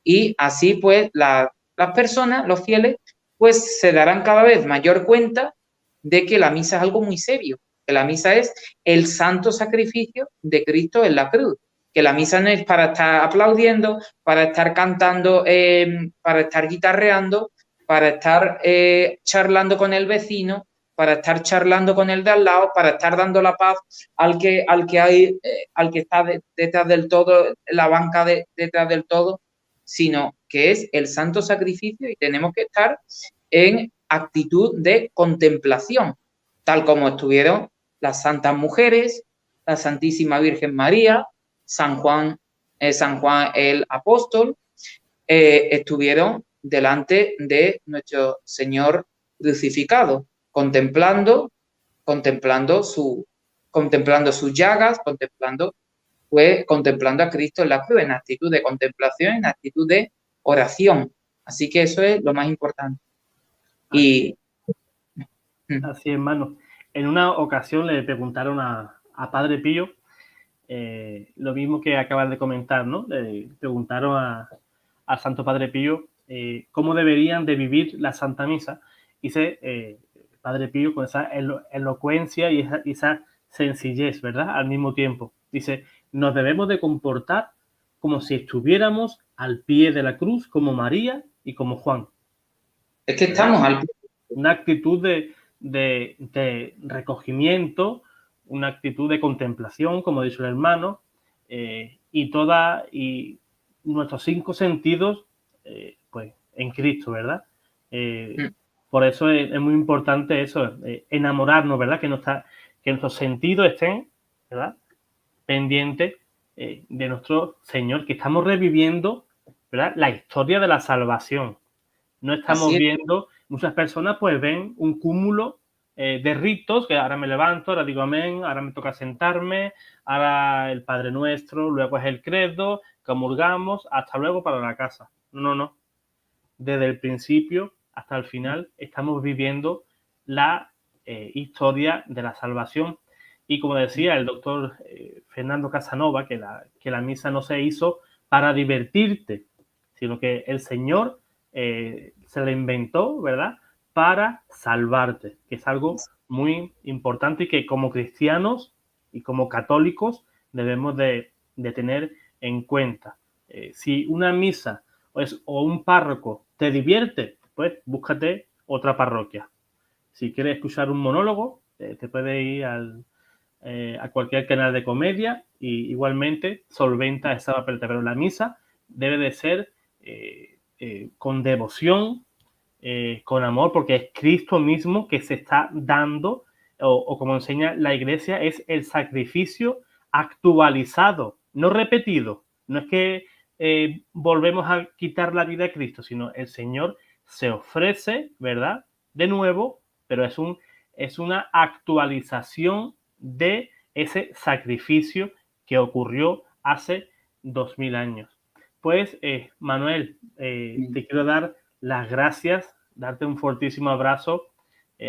Y así pues las personas, los fieles, pues se darán cada vez mayor cuenta de que la misa es algo muy serio, que la misa es el santo sacrificio de Cristo en la cruz, que la misa no es para estar aplaudiendo, para estar cantando, para estar guitarreando, para estar charlando con el vecino, para estar charlando con el de al lado, para estar dando la paz al que está detrás del todo, la banca detrás del todo, sino que es el santo sacrificio y tenemos que estar en actitud de contemplación, tal como estuvieron las santas mujeres, la Santísima Virgen María, San Juan el Apóstol, estuvieron delante de nuestro Señor crucificado, contemplando sus llagas, contemplando a Cristo en la cruz, en actitud de contemplación, en actitud de oración. Así que eso es lo más importante. Así es, hermano. En una ocasión le preguntaron a Padre Pío lo mismo que acabas de comentar, ¿no? Le preguntaron a Santo Padre Pío cómo deberían de vivir la Santa Misa. Dice Padre Pío con esa elocuencia y esa sencillez, ¿verdad? Al mismo tiempo. Dice, nos debemos de comportar como si estuviéramos al pie de la cruz, como María y como Juan. Es que estamos al pie. Una actitud de recogimiento, una actitud de contemplación, como ha dicho el hermano, y nuestros 5 sentidos, pues, en Cristo, ¿verdad? Por eso es muy importante eso, enamorarnos, ¿verdad? Que nuestros sentidos estén, ¿verdad? Pendientes de nuestro Señor, que estamos reviviendo, ¿verdad? La historia de la salvación. No estamos viendo, muchas personas pues ven un cúmulo de ritos, que ahora me levanto, ahora digo amén, ahora me toca sentarme, ahora el Padre Nuestro, luego es el credo, comulgamos, hasta luego para la casa. No. Desde el principio hasta el final estamos viviendo la historia de la salvación. Y como decía el doctor Fernando Casanova, que la misa no se hizo para divertirte, sino que el Señor se la inventó, ¿verdad?, para salvarte, que es algo muy importante y que como cristianos y como católicos debemos de tener en cuenta. Si una misa o un párroco te divierte, pues búscate otra parroquia. Si quieres escuchar un monólogo, te puedes ir a cualquier canal de comedia y igualmente solventa esa papeleta. Pero la misa debe de ser con devoción, con amor, porque es Cristo mismo que se está dando, o como enseña la Iglesia, es el sacrificio actualizado, no repetido. No es que volvemos a quitar la vida a Cristo, sino el Señor se ofrece, ¿verdad?, de nuevo, pero es una actualización de ese sacrificio que ocurrió hace 2000 años. Pues, Manuel, te quiero dar las gracias, darte un fortísimo abrazo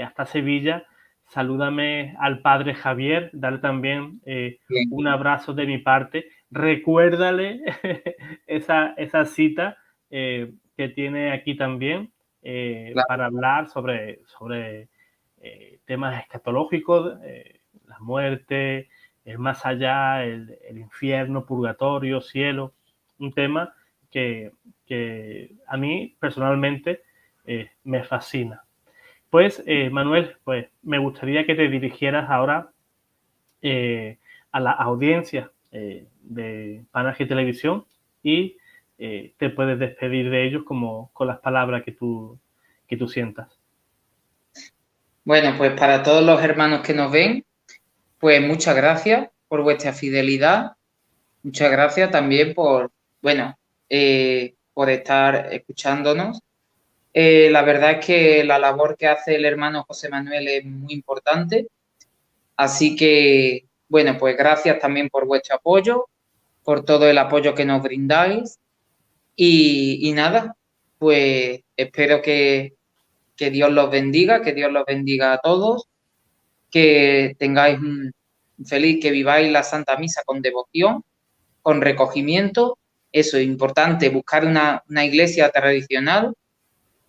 hasta Sevilla. Salúdame al padre Javier, darle también un abrazo de mi parte. Recuérdale esa cita que tiene aquí también claro, para hablar sobre temas escatológicos, la muerte, el más allá, el infierno, purgatorio, cielo, un tema que a mí personalmente me fascina. Pues, Manuel, pues me gustaría que te dirigieras ahora a la audiencia de Panagia Televisión y te puedes despedir de ellos como con las palabras que tú sientas. Bueno, pues para todos los hermanos que nos ven, pues muchas gracias por vuestra fidelidad. Muchas gracias también por, bueno, por estar escuchándonos. La verdad es que la labor que hace el hermano José Manuel es muy importante. Así que, bueno, pues gracias también por vuestro apoyo, por todo el apoyo que nos brindáis. Y nada, pues espero que Dios los bendiga, que Dios los bendiga a todos, que tengáis un feliz, que viváis la Santa Misa con devoción, con recogimiento. Eso es importante, buscar una iglesia tradicional,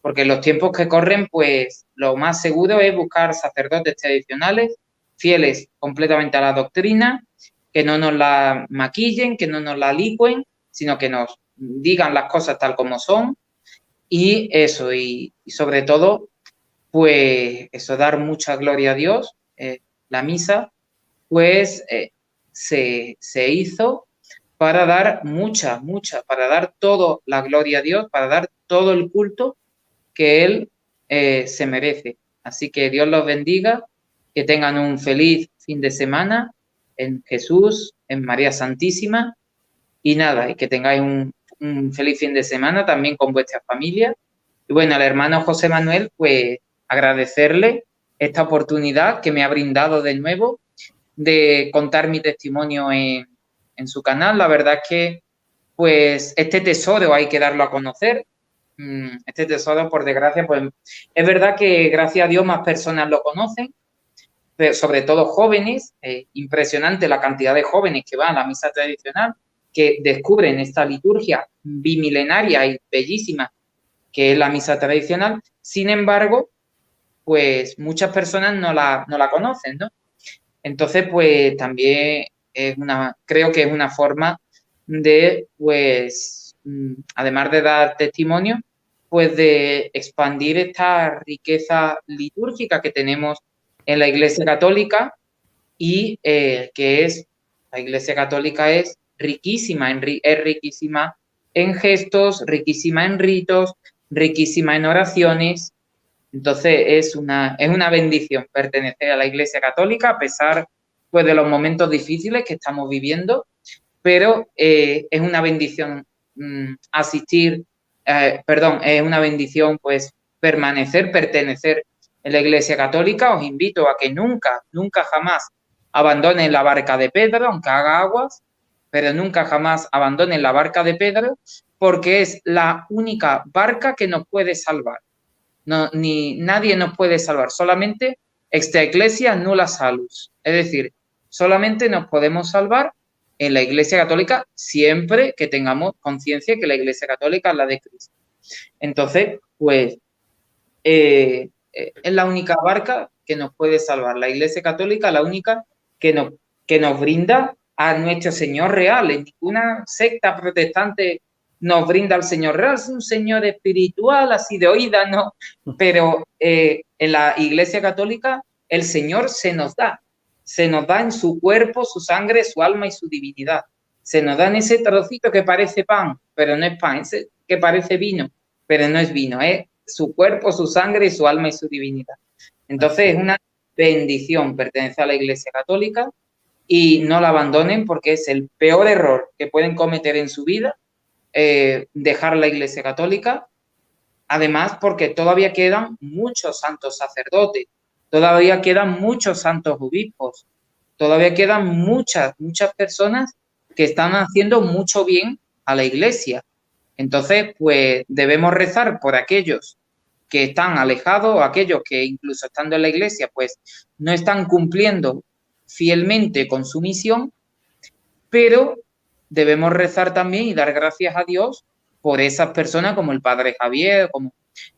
porque en los tiempos que corren, pues lo más seguro es buscar sacerdotes tradicionales, fieles completamente a la doctrina, que no nos la maquillen, que no nos la licuen, sino que nos digan las cosas tal como son. Y eso, y sobre todo, pues eso, dar mucha gloria a Dios. La misa, pues se hizo para dar para dar toda la gloria a Dios, para dar todo el culto que Él se merece. Así que Dios los bendiga, que tengan un feliz fin de semana en Jesús, en María Santísima, y nada, y que tengáis un feliz fin de semana también con vuestra familia. Y bueno, al hermano José Manuel, pues agradecerle esta oportunidad que me ha brindado de nuevo de contar mi testimonio en su canal. La verdad es que, pues, este tesoro hay que darlo a conocer. Este tesoro, por desgracia, pues, es verdad que gracias a Dios más personas lo conocen, pero sobre todo jóvenes. Impresionante la cantidad de jóvenes que van a la misa tradicional, que descubren esta liturgia bimilenaria y bellísima que es la misa tradicional. Sin embargo, pues muchas personas no la conocen, ¿no? Entonces, pues también creo que es una forma de, pues, además de dar testimonio, pues de expandir esta riqueza litúrgica que tenemos en la Iglesia Católica y la Iglesia Católica es riquísima, es riquísima en gestos, riquísima en ritos, riquísima en oraciones. Entonces es una bendición pertenecer a la Iglesia Católica a pesar, pues, de los momentos difíciles que estamos viviendo, pero es una bendición es una bendición, pues, pertenecer en la Iglesia Católica. Os invito a que nunca, nunca jamás abandonen la barca de Pedro, aunque haga aguas, pero nunca jamás abandonen la barca de Pedro, porque es la única barca que nos puede salvar. No, nadie nos puede salvar, solamente extra ecclesia nulla salus. Es decir, solamente nos podemos salvar en la Iglesia Católica siempre que tengamos conciencia que la Iglesia Católica es la de Cristo. Entonces, pues, es la única barca que nos puede salvar. La Iglesia Católica es la única que nos brinda a nuestro Señor real. En ninguna secta protestante nos brinda al Señor real, es un Señor espiritual, así de oída, ¿no? Pero en la Iglesia Católica el Señor se nos da en su cuerpo, su sangre, su alma y su divinidad. Se nos da en ese trocito que parece pan, pero no es pan, ese que parece vino, pero no es vino, es su cuerpo, su sangre, su alma y su divinidad. Entonces es una bendición pertenecer a la Iglesia Católica y no la abandonen, porque es el peor error que pueden cometer en su vida, dejar la Iglesia Católica. Además, porque todavía quedan muchos santos sacerdotes, todavía quedan muchos santos obispos, todavía quedan muchas personas que están haciendo mucho bien a la Iglesia. Entonces, pues debemos rezar por aquellos que están alejados, aquellos que incluso estando en la Iglesia, pues no están cumpliendo fielmente con su misión, pero debemos rezar también y dar gracias a Dios por esas personas como el Padre Javier, como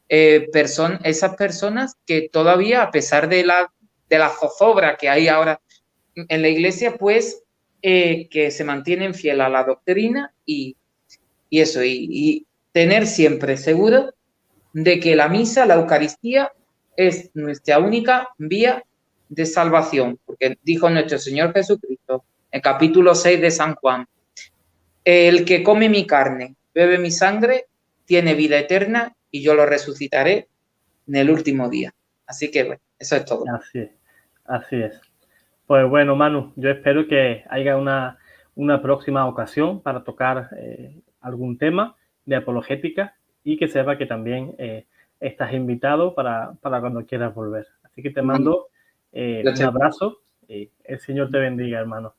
esas personas que todavía, a pesar de la zozobra que hay ahora en la Iglesia, pues que se mantienen fieles a la doctrina y tener siempre seguro de que la misa, la Eucaristía, es nuestra única vía de salvación, porque dijo nuestro Señor Jesucristo en capítulo 6 de San Juan, el que come mi carne, bebe mi sangre, tiene vida eterna y yo lo resucitaré en el último día. Así que bueno, eso es todo. Así es, así es. Pues bueno, Manu, yo espero que haya una próxima ocasión para tocar algún tema de apologética y que sepa que también estás invitado para cuando quieras volver. Así que te mando un abrazo y el Señor te bendiga, hermano.